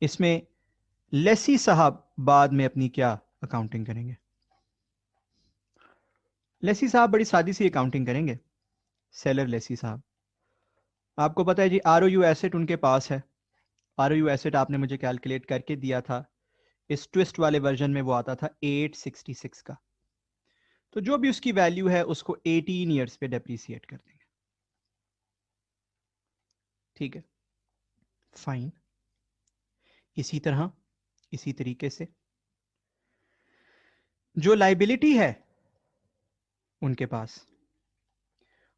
इसमें लेसी साहब बाद में अपनी क्या अकाउंटिंग करेंगे। लेसी साहब बड़ी सादी सी अकाउंटिंग करेंगे। सेलर लेसी साहब, आपको पता है जी आरओयू एसेट उनके पास है। आरओयू एसेट आपने मुझे कैलकुलेट करके दिया था, इस ट्विस्ट वाले वर्जन में वो आता था 866 का। तो जो भी उसकी वैल्यू है उसको 18 ईयर्स पे डेप्रीसिएट कर देंगे। ठीक है, फाइन। इसी तरह, इसी तरीके से जो लाइबिलिटी है उनके पास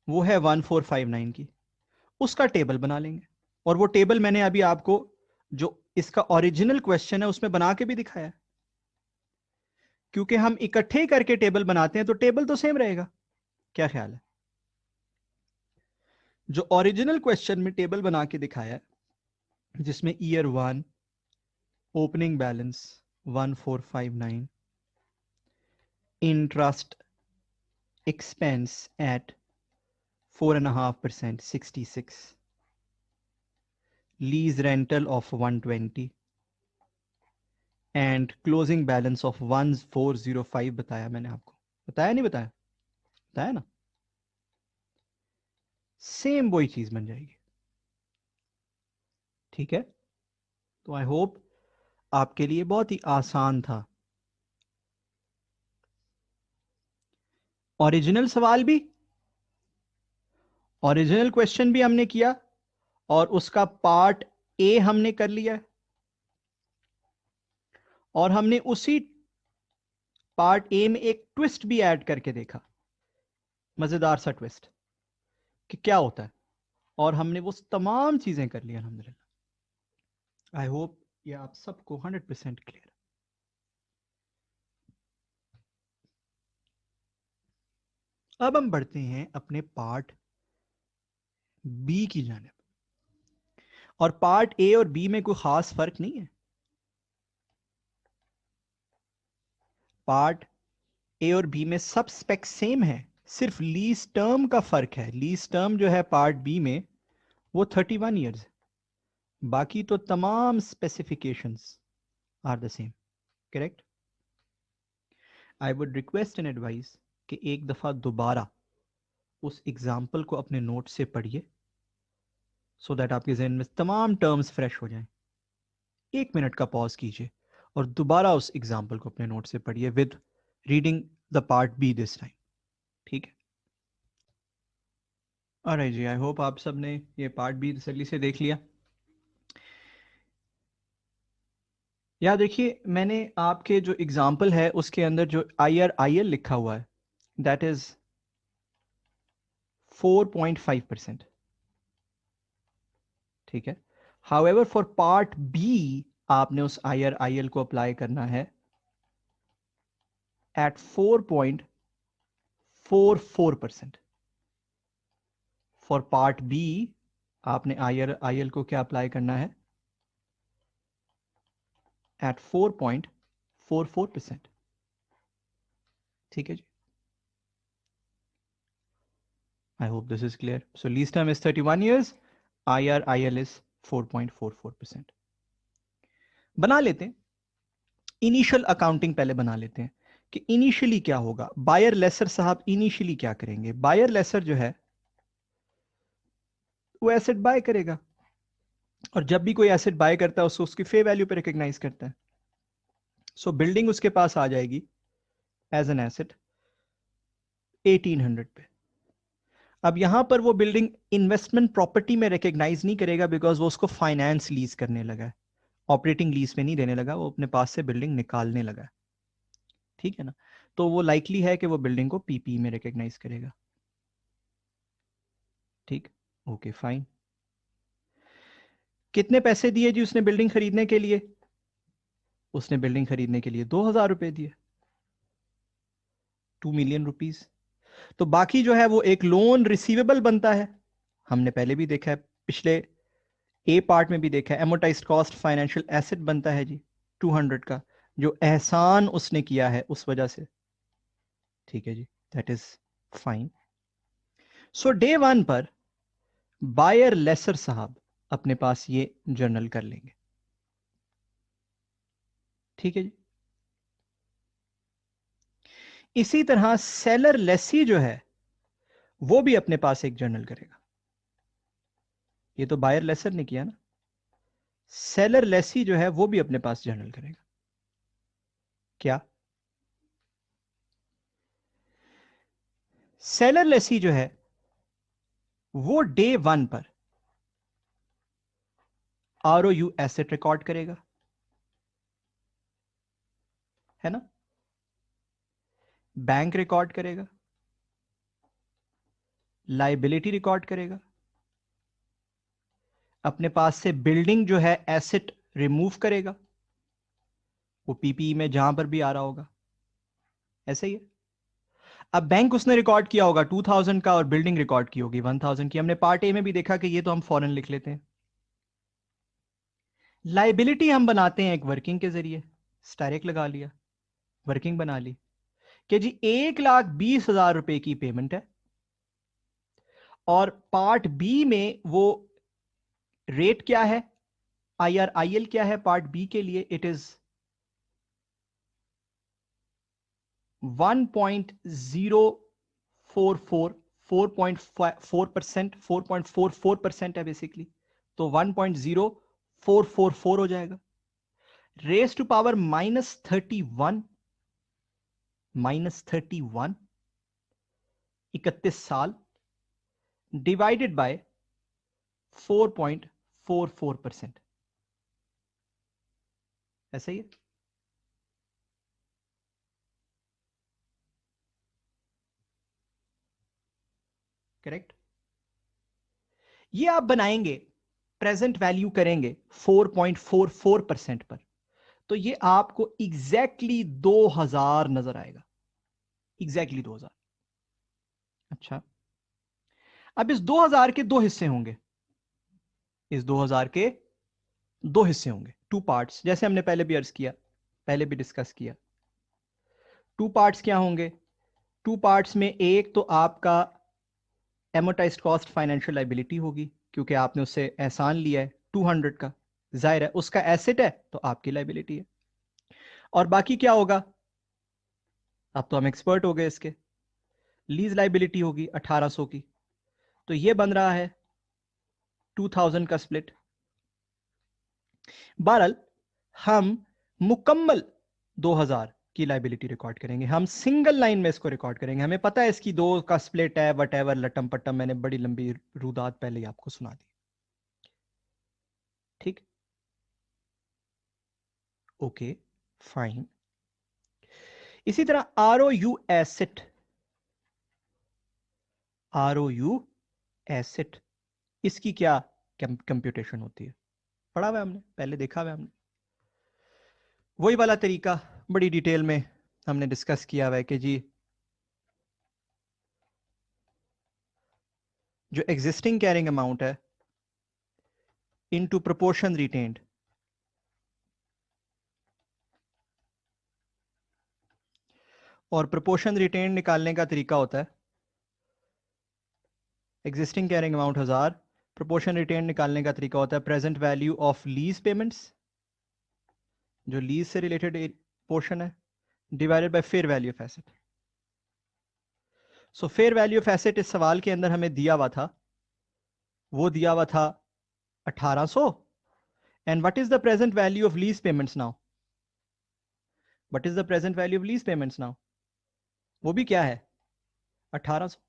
वो है 1459 की, उसका टेबल बना लेंगे। और वो टेबल मैंने अभी आपको जो इसका ओरिजिनल क्वेश्चन है उसमें बना के भी दिखाया है। क्योंकि हम इकट्ठे ही करके टेबल बनाते हैं तो टेबल तो सेम रहेगा। क्या ख्याल है? जो ओरिजिनल क्वेश्चन में टेबल बना के दिखाया है जिसमें year 1 opening balance 1459, interest expense eight 4.5% 66, lease rental of 120 and closing balance of 1405 बताया मैंने आपको। बताया नहीं बताया? बताया ना? सेम वही चीज बन जाएगी। ठीक है, तो आई होप आपके लिए बहुत ही आसान था। ओरिजिनल सवाल भी, ओरिजिनल क्वेश्चन भी हमने किया और उसका पार्ट ए हमने कर लिया और हमने उसी पार्ट ए में एक ट्विस्ट भी ऐड करके देखा, मजेदार सा ट्विस्ट कि क्या होता है, और हमने वो तमाम चीजें कर ली अल्हम्दुलिल्लाह। आई होप ये आप सबको 100% क्लियर। अब हम बढ़ते हैं अपने पार्ट बी की जानिब, और पार्ट ए और बी में कोई खास फर्क नहीं है। पार्ट ए और बी में सब स्पेक सेम है, सिर्फ लीज टर्म का फर्क है। लीज टर्म जो है पार्ट बी में वो 31 ईयर्स है, बाकी तो तमाम specifications are the same. Correct? I would request and advice कि एक दफा दोबारा उस एग्जाम्पल को अपने नोट से पढ़िए सो दैट आपके जहन में तमाम टर्म्स फ्रेश हो जाएं। 1 मिनट का पॉज कीजिए और दोबारा उस एग्जाम्पल को अपने नोट से पढ़िए with reading the part B this time. ठीक है? ऑलराइट जी, आई होप आप सब ने ये पार्ट बी तसल्ली से देख लिया। या देखिए, मैंने आपके जो एग्जाम्पल है उसके अंदर जो IRIL लिखा हुआ है दैट इज 4.5%। ठीक है, हाउएवर फॉर पार्ट बी आपने उस IRIL को अप्लाई करना है एट 4.44%। फॉर पार्ट बी आपने IRIL को क्या अप्लाई करना है? एट 4.44%। ठीक है जी, I hope this is clear. So lease term is 31 years, IRIL is 4.44%। बना लेते हैं इनिशियल अकाउंटिंग, पहले बना लेते हैं कि इनिशियली क्या होगा। बायर लेसर साहब इनिशियली क्या करेंगे? बायर लेसर जो है वो एसेट बाय करेगा, और जब भी कोई एसेट बाय करता है उसको उसकी फे वैल्यू पे रिकॉग्नाइज करता है। सो बिल्डिंग उसके पास आ जाएगी एज एन एसेट 1800 पे। अब यहां पर वो बिल्डिंग इन्वेस्टमेंट प्रॉपर्टी में रिकॉग्नाइज नहीं करेगा बिकॉज वो उसको फाइनेंस लीज करने लगा है, ऑपरेटिंग लीज पे नहीं देने लगा, वो अपने पास से बिल्डिंग निकालने लगा है। ठीक है ना? तो वो लाइकली है कि वो बिल्डिंग को पीपी में रिकॉग्नाइज करेगा। ठीक, ओके फाइन। कितने पैसे दिए जी उसने बिल्डिंग खरीदने के लिए? उसने बिल्डिंग खरीदने के लिए 2000 रुपए दिए, 2 मिलियन रुपीज। तो बाकी जो है वो एक लोन रिसीवेबल बनता है। हमने पहले भी देखा है, पिछले ए पार्ट में भी देखा है, एमोटाइज्ड कॉस्ट फाइनेंशियल एसेट बनता है जी 200 का, जो एहसान उसने किया है उस वजह से। ठीक है जी, that is fine. So day 1 पर बायर लेसर साहब अपने पास ये जर्नल कर लेंगे। ठीक है जी, इसी तरह सेलर लेसी जो है वो भी अपने पास एक जर्नल करेगा। ये तो बायर लेसर ने किया ना, सेलर लेसी जो है वो भी अपने पास जर्नल करेगा। क्या सेलर लेसी जो है वो डे 1 पर ROU एसेट रिकॉर्ड करेगा, है ना, बैंक रिकॉर्ड करेगा, लाइबिलिटी रिकॉर्ड करेगा, अपने पास से बिल्डिंग जो है एसेट रिमूव करेगा, वो पीपीई में जहां पर भी आ रहा होगा, ऐसे ही है। अब बैंक उसने रिकॉर्ड किया होगा 2000 का और बिल्डिंग रिकॉर्ड की होगी 1000 की। हमने पार्ट ए में भी देखा कि ये तो हम फौरन लिख लेते हैं। लाइबिलिटी हम बनाते हैं एक वर्किंग के जरिए, स्टाइरेक्ट लगा लिया, वर्किंग बना ली कि जी 1,20,000 रुपए की पेमेंट है, और पार्ट बी में वो रेट क्या है, IRIL क्या है पार्ट बी के लिए, इट इज 1.044, 4.4%, 4.44% है बेसिकली, तो 1.0444 हो जाएगा। रेस टू पावर -31, 31 साल डिवाइडेड बाय 4.44%, ऐसा ही है। करेक्ट। ये आप बनाएंगे, प्रेजेंट वैल्यू करेंगे 4.44% पर, तो ये आपको एग्जैक्टली 2000 नजर आएगा, एग्जैक्टली 2000। अच्छा, अब इस 2000 के दो हिस्से होंगे, इस 2000 के दो हिस्से होंगे, टू पार्ट्स, जैसे हमने पहले भी अर्ज किया, पहले भी डिस्कस किया। टू पार्ट्स क्या होंगे? टू पार्ट्स में एक तो आपका एमोटाइज्ड कॉस्ट फाइनेंशियल लाइबिलिटी होगी, क्योंकि आपने उससे एहसान लिया है 200 का, जाहिर है उसका एसेट है तो आपकी लाइबिलिटी है। और बाकी क्या होगा, अब तो हम एक्सपर्ट हो गए इसके, लीज लाइबिलिटी होगी 1800 की, तो ये बन रहा है 2000 का स्प्लिट। बहरहाल हम मुकम्मल 2000 की लाइबिलिटी रिकॉर्ड करेंगे, हम सिंगल लाइन में इसको रिकॉर्ड करेंगे, हमें पता है इसकी 2 का स्प्लिट है, वट एवर लटम पट्टम, मैंने बड़ी लंबी रुदात पहले ही आपको सुना दी। ठीक, ओके फाइन। इसी तरह ROU एसेट, ROU एसेट, इसकी क्या कंप्यूटेशन होती है? पढ़ा हुआ है हमने, पहले देखा हुआ है हमने, वही वाला तरीका बड़ी डिटेल में हमने डिस्कस किया हुआ है कि जी जो एग्जिस्टिंग कैरिंग अमाउंट है इनटू प्रोपोर्शन रिटेन्ड, और प्रोपोर्शन रिटेन्ड निकालने का तरीका होता है existing carrying amount 1000, proportion retained निकालने का तरीका होता है present value of lease payments, जो लीज से रिलेटेड पोर्शन है, divided by fair value of asset. So fair value of asset इस सवाल के अंदर हमें दिया हुआ था, वो दिया हुआ था 1800, and what is the present value of lease payments now, what is the present value of lease payments now, वो भी क्या है 1800।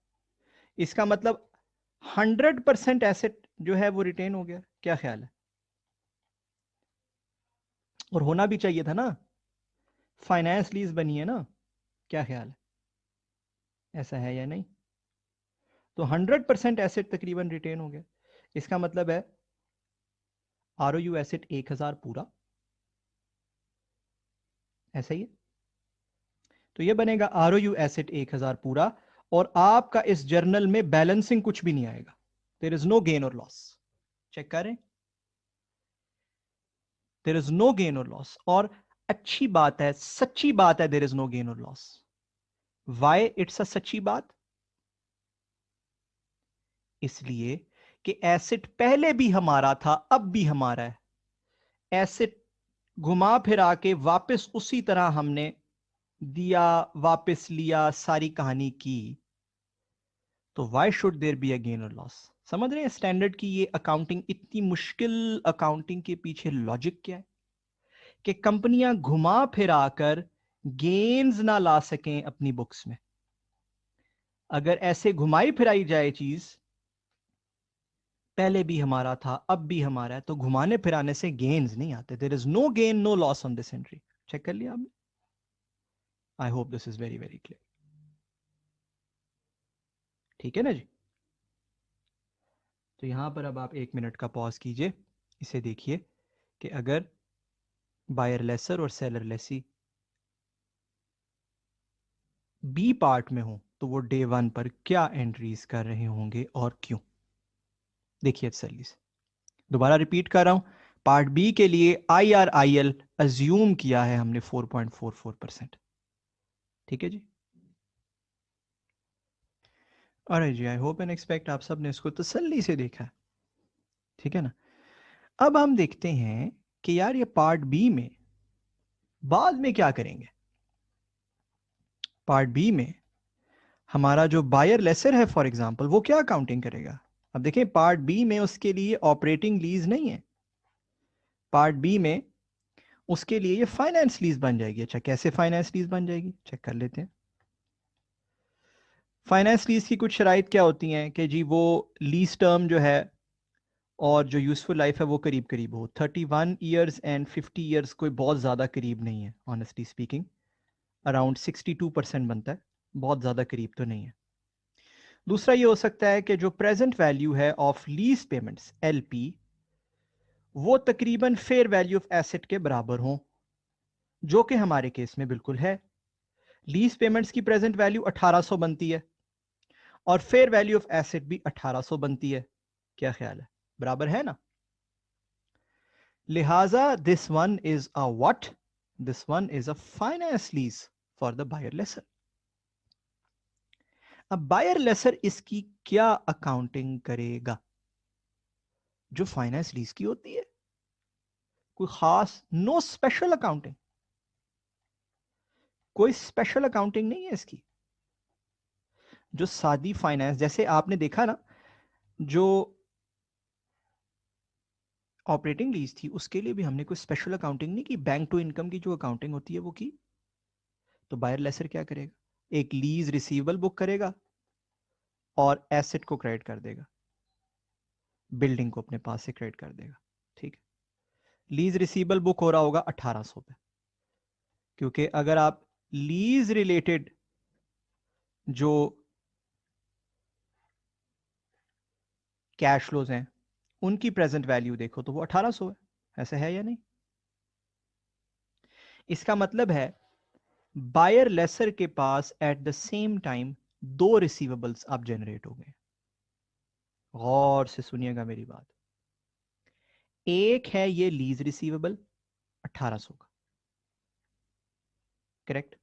इसका मतलब 100% एसेट जो है वो रिटेन हो गया, क्या ख्याल है? और होना भी चाहिए था ना, फाइनेंस लीज बनी है ना, क्या ख्याल है, ऐसा है या नहीं? तो 100% एसेट तकरीबन रिटेन हो गया, इसका मतलब है ROU एसेट 1000 पूरा, ऐसा ही है। तो ये बनेगा ROU एसेट 1000 पूरा, और आपका इस जर्नल में बैलेंसिंग कुछ भी नहीं आएगा, देयर इज नो गेन और लॉस। चेक करें, देयर इज नो गेन और लॉस, और अच्छी बात है, सच्ची बात है, देयर इज नो गेन और लॉस। वाई इट्स अ सच्ची बात? इसलिए कि एसेट पहले भी हमारा था, अब भी हमारा है, एसेट घुमा फिरा के वापस उसी तरह हमने दिया, वापस लिया, सारी कहानी की, तो why should there be a gain और लॉस? समझ रहे हैं स्टैंडर्ड की ये अकाउंटिंग, इतनी मुश्किल अकाउंटिंग के पीछे लॉजिक क्या है कि कंपनियां घुमा फिरा कर गेन्स ना ला सकें अपनी बुक्स में। अगर ऐसे घुमाई फिराई जाए चीज, पहले भी हमारा था अब भी हमारा है, तो घुमाने फिराने से गेन्स नहीं आते। There is no gain no loss on this entry. Check कर लिया आपने? I hope this is very very clear. ठीक है ना जी? तो यहां पर अब आप 1 मिनट का पॉज कीजिए, इसे देखिए कि अगर बायर लेसर और सेलर लेसी बी पार्ट में हो तो वो डे 1 पर क्या एंट्रीज कर रहे होंगे और क्यों। देखिए तसल्ली से, दोबारा रिपीट कर रहा हूं, पार्ट बी के लिए IRIL अज्यूम किया है हमने 4.44%। ठीक है जी? अरे जी, आई होप एंड एक्सपेक्ट आप सब ने इसको तसल्ली से देखा है। ठीक है ना? अब हम देखते हैं कि यार ये पार्ट बी में बाद में क्या करेंगे। पार्ट बी में हमारा जो बायर लेसर है फॉर एग्जांपल, वो क्या अकाउंटिंग करेगा। अब देखें, पार्ट बी में उसके लिए ऑपरेटिंग लीज नहीं है, पार्ट बी में उसके लिए ये फाइनेंस लीज बन जाएगी। अच्छा, कैसे फाइनेंस लीज बन जाएगी, चेक कर लेते हैं। फाइनेंस लीज की कुछ शराइत क्या होती हैं कि जी वो लीज टर्म जो है और जो यूजफुल लाइफ है वो करीब करीब हो। 31 ईयर्स एंड 50 ईयर्स कोई बहुत ज़्यादा करीब नहीं है, ऑनेस्टली स्पीकिंग। अराउंड 62% बनता है, बहुत ज़्यादा करीब तो नहीं है। दूसरा ये हो सकता है कि जो प्रेजेंट वैल्यू है ऑफ लीज पेमेंट्स LP, वो तकरीबन फेयर वैल्यू ऑफ एसेट के बराबर हो, जो कि हमारे केस में बिल्कुल है। लीज पेमेंट्स की प्रेजेंट वैल्यू 1800 बनती है और फेयर वैल्यू ऑफ एसेट भी 1800 बनती है। क्या ख्याल है, बराबर है ना? लिहाजा this one is a what, this one is a finance lease for the buyer lessor. अब बायर लेसर इसकी क्या अकाउंटिंग करेगा जो फाइनेंस लीज की होती है? कोई खास, नो स्पेशल अकाउंटिंग, कोई स्पेशल अकाउंटिंग नहीं है इसकी। जो सादी फाइनेंस, जैसे आपने देखा ना, जो ऑपरेटिंग लीज थी उसके लिए भी हमने कोई स्पेशल अकाउंटिंग नहीं की। बैंक टू इनकम की जो अकाउंटिंग होती है वो की। तो बायर लेसर क्या करेगा, एक लीज रिसीवेबल बुक करेगा और एसेट को क्रेडिट कर देगा, बिल्डिंग को अपने पास से क्रेडिट कर देगा। ठीक है, लीज रिसीवेबल बुक हो रहा होगा 1800 पे, क्योंकि अगर आप लीज रिलेटेड जो कैश फ्लोज हैं उनकी प्रेजेंट वैल्यू देखो तो वो 1800 है। ऐसा है या नहीं? इसका मतलब है बायर लेसर के पास एट द सेम टाइम दो रिसीवेबल्स अब जनरेट हो गए। गौर से सुनिएगा मेरी बात। एक है ये लीज रिसीवेबल 1800 का, करेक्ट।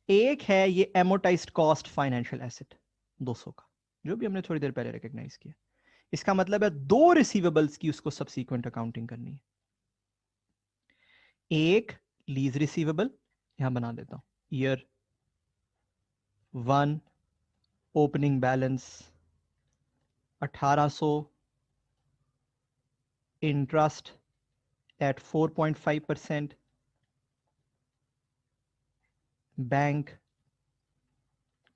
एक है ये एमोटाइज्ड कॉस्ट फाइनेंशियल एसेट 200 का, जो भी हमने थोड़ी देर पहले रिकॉग्नाइज किया। इसका मतलब है दो रिसीवेबल्स की उसको सबसीक्वेंट अकाउंटिंग करनी है। एक लीज रिसीवेबल, यहां बना देता हूं, year 1 opening balance 1800, interest eight 4.5%, bank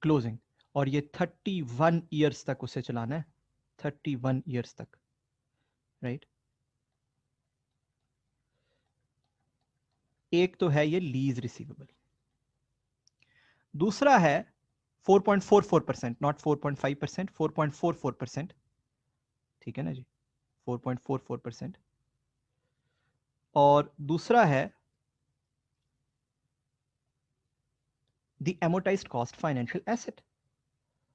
closing. और ये 31 ईयर्स तक उसे चलाना है, 31 ईयर्स तक, राइट। एक तो है ये लीज रिसीवेबल, दूसरा है 4.44%, नॉट 4.5%, 4.44%। ठीक है ना जी, 4.44%। और दूसरा है the amortised cost financial asset,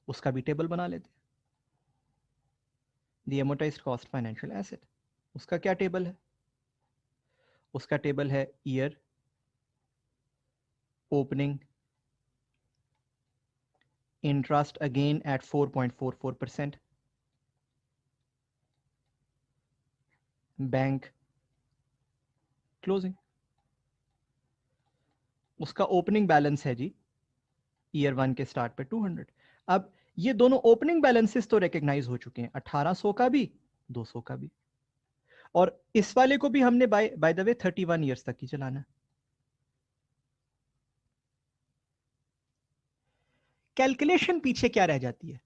उसका भी टेबल बना लेते हैं। The amortised cost financial asset, उसका क्या टेबल है? उसका टेबल है year opening interest again at 4.44%, bank closing. उसका ओपनिंग बैलेंस है जी ईयर 1 के स्टार्ट पे 200। अब ये दोनों ओपनिंग बैलेंसेस तो रिकॉग्नाइज हो चुके हैं, 1800 का भी 200 का भी, और इस वाले को भी हमने बाय द वे 31 ईयर्स तक ही चलाना है। कैलकुलेशन पीछे क्या रह जाती है?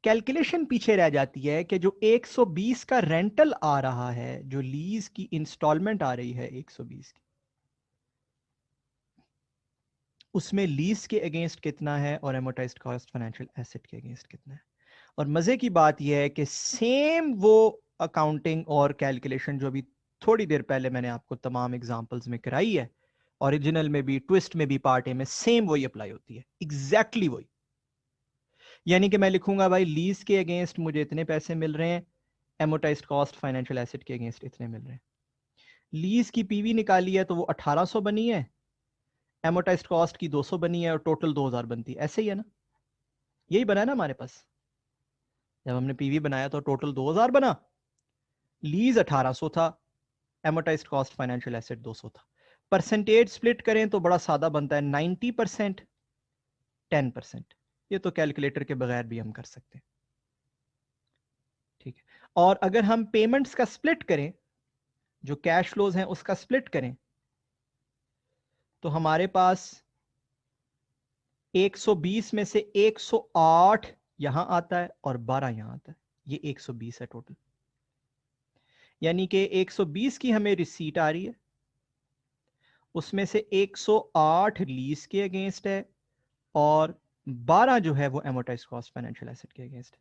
कैलकुलेशन पीछे रह जाती है कि जो 120 का रेंटल आ रहा है, जो लीज की इंस्टॉलमेंट आ रही है 120 की, उसमें लीज के अगेंस्ट कितना है और एमोटाइज्ड कॉस्ट फाइनेंशियल एसेट के अगेंस्ट कितना है। और मजे की बात यह है कि सेम वो अकाउंटिंग और कैलकुलेशन जो अभी थोड़ी देर पहले मैंने आपको तमाम एग्जांपल्स में कराई है, ओरिजिनल में भी, ट्विस्ट में भी, पार्ट ए में, सेम वही अप्लाई होती है, एग्जैक्टली वही। यानी कि मैं लिखूंगा भाई लीज के अगेंस्ट मुझे इतने पैसे मिल रहे हैं, एमोटाइज्ड कॉस्ट फाइनेंशियल एसेट के अगेंस्ट इतने मिल रहे हैं। लीज की पीवी निकाली है तो वो 1800 बनी है, एमोटाइज्ड कॉस्ट की 200 बनी है और टोटल 2000 बनती है। ऐसे ही है ना, यही बना है ना हमारे पास। जब हमने पीवी बनाया तो टोटल 2000 बना, लीज 1800 था, एमोटाइज्ड कॉस्ट फाइनेंशियल एसेट 200 था। परसेंटेज स्प्लिट करें तो बड़ा सादा बनता है, 90% 10%। ये तो कैलकुलेटर के बगैर भी हम कर सकते हैं, ठीक है। और अगर हम पेमेंट्स का स्प्लिट करें, जो कैश फ्लोज हैं उसका स्प्लिट करें, तो हमारे पास 120 में से 108 यहां आता है और 12 यहां आता है, ये 120 है टोटल। यानी कि 120 की हमें रिसीट आ रही है, उसमें से 108 लीज के अगेंस्ट है और 12 जो है वो एमोटाइज कॉस्ट फाइनेंशियल एसेट के अगेंस्ट है।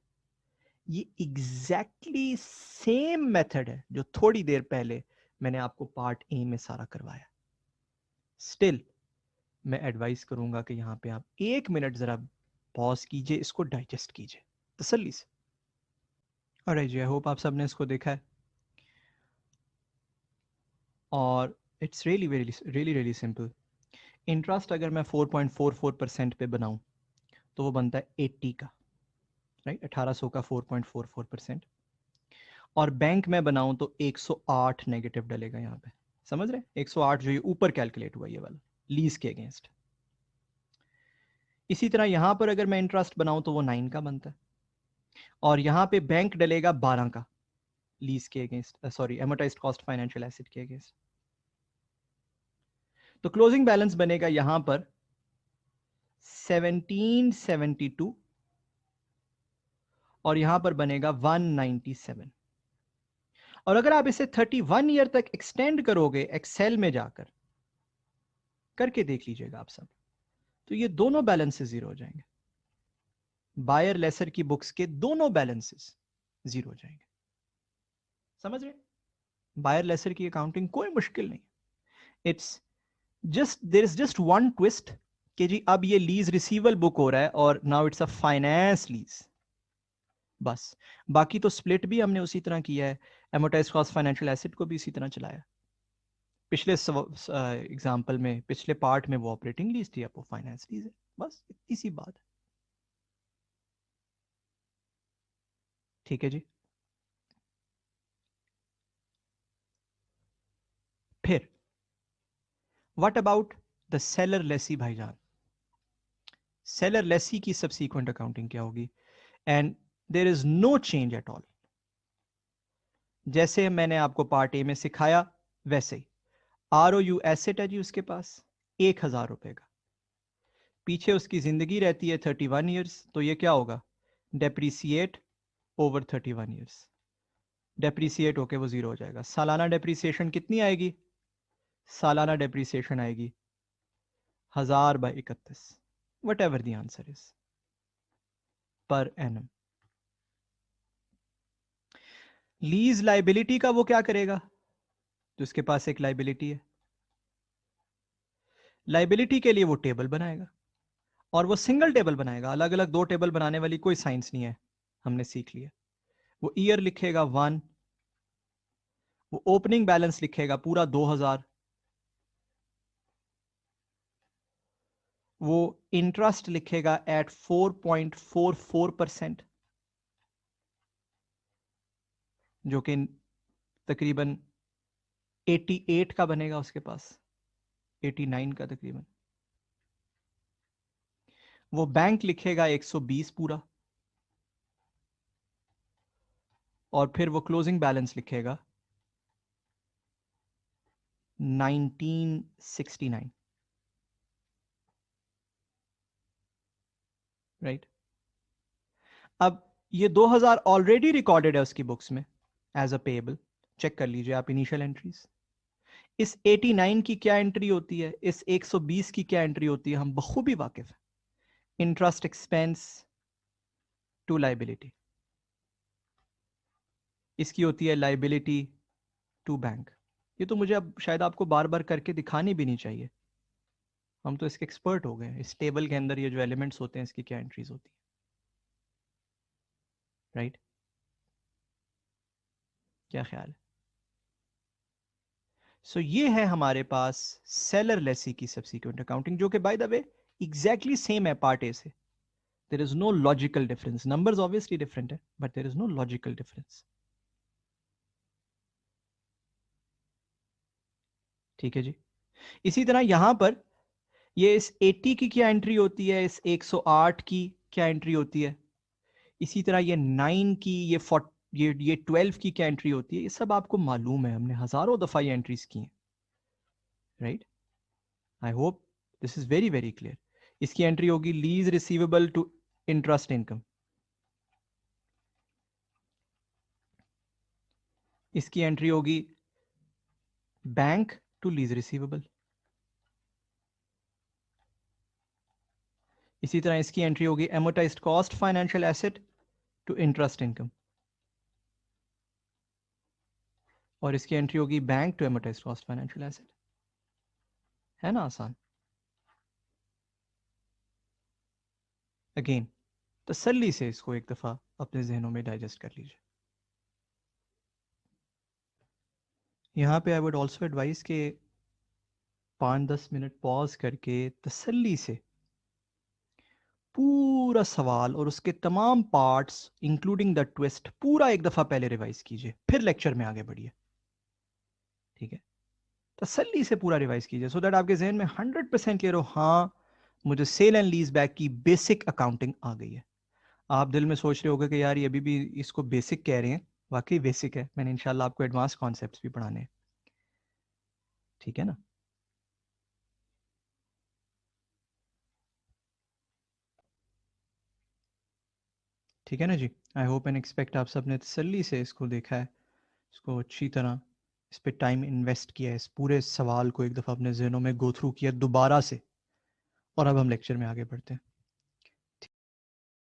ये एग्जैक्टली सेम मेथड है जो थोड़ी देर पहले मैंने आपको पार्ट ए में सारा करवाया। स्टिल मैं एडवाइस करूंगा कि यहां पे आप 1 मिनट जरा पॉज कीजिए, इसको डाइजेस्ट कीजिए तसल्ली से। ऑलराइट जी, आई होप आप सबने इसको देखा है और it's really really really simple. Interest अगर मैं 4.44% पे बनाऊं तो वो बनता है 80 का, राइट, 1800 का 4.44%। और बैंक में बनाऊं तो 108 नेगेटिव डलेगा यहाँ पे, समझ रहे हैं? 108 जो ये ऊपर कैलकुलेट हुआ ये वाला लीज के अगेंस्ट। इसी तरह यहां पर अगर मैं इंटरेस्ट बनाऊं तो वो 9 का बनता है और यहां पे बैंक डलेगा 12 का लीज के against, sorry amortized cost financial asset के अगेंस्ट। तो क्लोजिंग बैलेंस बनेगा यहां पर 1772 और यहां पर बनेगा 197। और अगर आप इसे 31 ईयर तक एक्सटेंड करोगे एक्सेल में जाकर, करके देख लीजिएगा आप सब, तो ये दोनों बैलेंसेस जीरो हो जाएंगे। बायर लेसर की बुक्स के दोनों बैलेंसेस जीरो हो जाएंगे। समझ रहे? बायर लेसर की अकाउंटिंग कोई मुश्किल नहीं, it's just there is just one twist कि जी अब ये लीज रिसीवल बुक हो रहा है और now it's a finance lease, बस। बाकी तो स्प्लिट भी हमने उसी तरह किया है, एमोटाइज कॉस्ट फाइनेंशियल एसेट को भी इसी तरह चलाया। पिछले एग्जाम्पल में, पिछले पार्ट में वो ऑपरेटिंग लीज थी, अब वो फाइनेंस लीज है, बस इतनी सी बात है। ठीक है जी। फिर what about the seller lessee भाईजान? सेलर लेसी की सबसीक्वेंट अकाउंटिंग क्या होगी? And there is no change at all, जैसे मैंने आपको पार्ट ए में सिखाया वैसे ही। ROU एसेट है जी उसके पास 1000 रुपए का, पीछे उसकी जिंदगी रहती है 31 ईयर्स, तो ये क्या होगा? डेप्रीसिएट ओवर 31 ईयर्स, डेप्रीसिएट होके वो जीरो हो जाएगा। सालाना डेप्रीसिएशन कितनी आएगी? सालाना डेप्रीसिएशन आएगी 1000/31, what ever the answer is, per annum. Lease liability का वो क्या करेगा? तो उसके पास एक लाइबिलिटी है, लाइबिलिटी के लिए वो टेबल बनाएगा और वो सिंगल टेबल बनाएगा, अलग अलग दो टेबल बनाने वाली कोई साइंस नहीं है, हमने सीख लिया। वो ईयर लिखेगा 1, वो ओपनिंग बैलेंस लिखेगा पूरा 2000, वो इंटरेस्ट लिखेगा एट 4.44%, जो कि तकरीबन 88 का बनेगा उसके पास, 89 का तकरीबन। वो बैंक लिखेगा 120 पूरा, और फिर वो क्लोजिंग बैलेंस लिखेगा 1969, राइट। अब ये 2000 ऑलरेडी रिकॉर्डेड है उसकी बुक्स में एज अ पेएबल, चेक कर लीजिए आप इनिशियल एंट्रीज। इस 89 की क्या एंट्री होती है, इस 120 की क्या एंट्री होती है, हम बखूबी वाकिफ है। इंटरेस्ट एक्सपेंस टू लाइबिलिटी, इसकी होती है लाइबिलिटी टू बैंक। ये तो मुझे अब शायद आपको बार बार करके दिखानी भी नहीं चाहिए, हम तो इसके एक्सपर्ट हो गए हैं। इस टेबल के अंदर ये जो एलिमेंट्स होते हैं इसकी क्या एंट्रीज होती है, राइट। क्या ख्याल है? सो ये है हमारे पास सेलर लेसी की सब्सिक्वेंट अकाउंटिंग, जो कि by the way exactly same है पार्ट ए से। There is no logical difference, numbers obviously different है but there is no logical difference. ठीक है जी। इसी तरह यहां पर ये इस 80 की क्या एंट्री होती है, इस 108 की क्या एंट्री होती है, इसी तरह ये 9 की, ये 12 की क्या एंट्री होती है, ये सब आपको मालूम है, हमने हजारों दफा ये एंट्रीज की हैं, right. I hope this is very very clear. इसकी एंट्री होगी lease receivable to interest income, इसकी एंट्री होगी बैंक टू लीज रिसीवेबल, इसी तरह इसकी एंट्री होगी amortized cost financial asset to interest income, और इसकी एंट्री होगी bank to amortized cost financial asset. है ना आसान? अगेन तसल्ली से इसको एक दफा अपने जहनों में डाइजेस्ट कर लीजिए। यहाँ पे आई वुड ऑल्सो एडवाइस के 5-10 मिनट पॉज करके तसल्ली से पूरा सवाल और उसके तमाम पार्ट्स इंक्लूडिंग द ट्विस्ट पूरा एक दफा पहले रिवाइज कीजिए, फिर लेक्चर में आगे बढ़िए। ठीक है, तसल्ली से पूरा रिवाइज कीजिए सो दैट आपके जहन में 100% क्लियर हो, हाँ मुझे सेल एंड लीज बैक की बेसिक अकाउंटिंग आ गई है। आप दिल में सोच रहे होगे कि यार ये अभी भी इसको बेसिक कह रहे हैं, वाकई बेसिक है, मैंने इंशाल्लाह आपको एडवांस कॉन्सेप्ट्स भी पढ़ाने हैं। ठीक है ना? ठीक है ना जी। आई होप एंड एक्सपेक्ट आप सबने तसल्ली से इसको देखा है, इसको अच्छी तरह इस पर टाइम इन्वेस्ट किया है, इस पूरे सवाल को एक दफ़ा अपने जहनों में गो थ्रू किया दोबारा से, और अब हम लेक्चर में आगे बढ़ते हैं।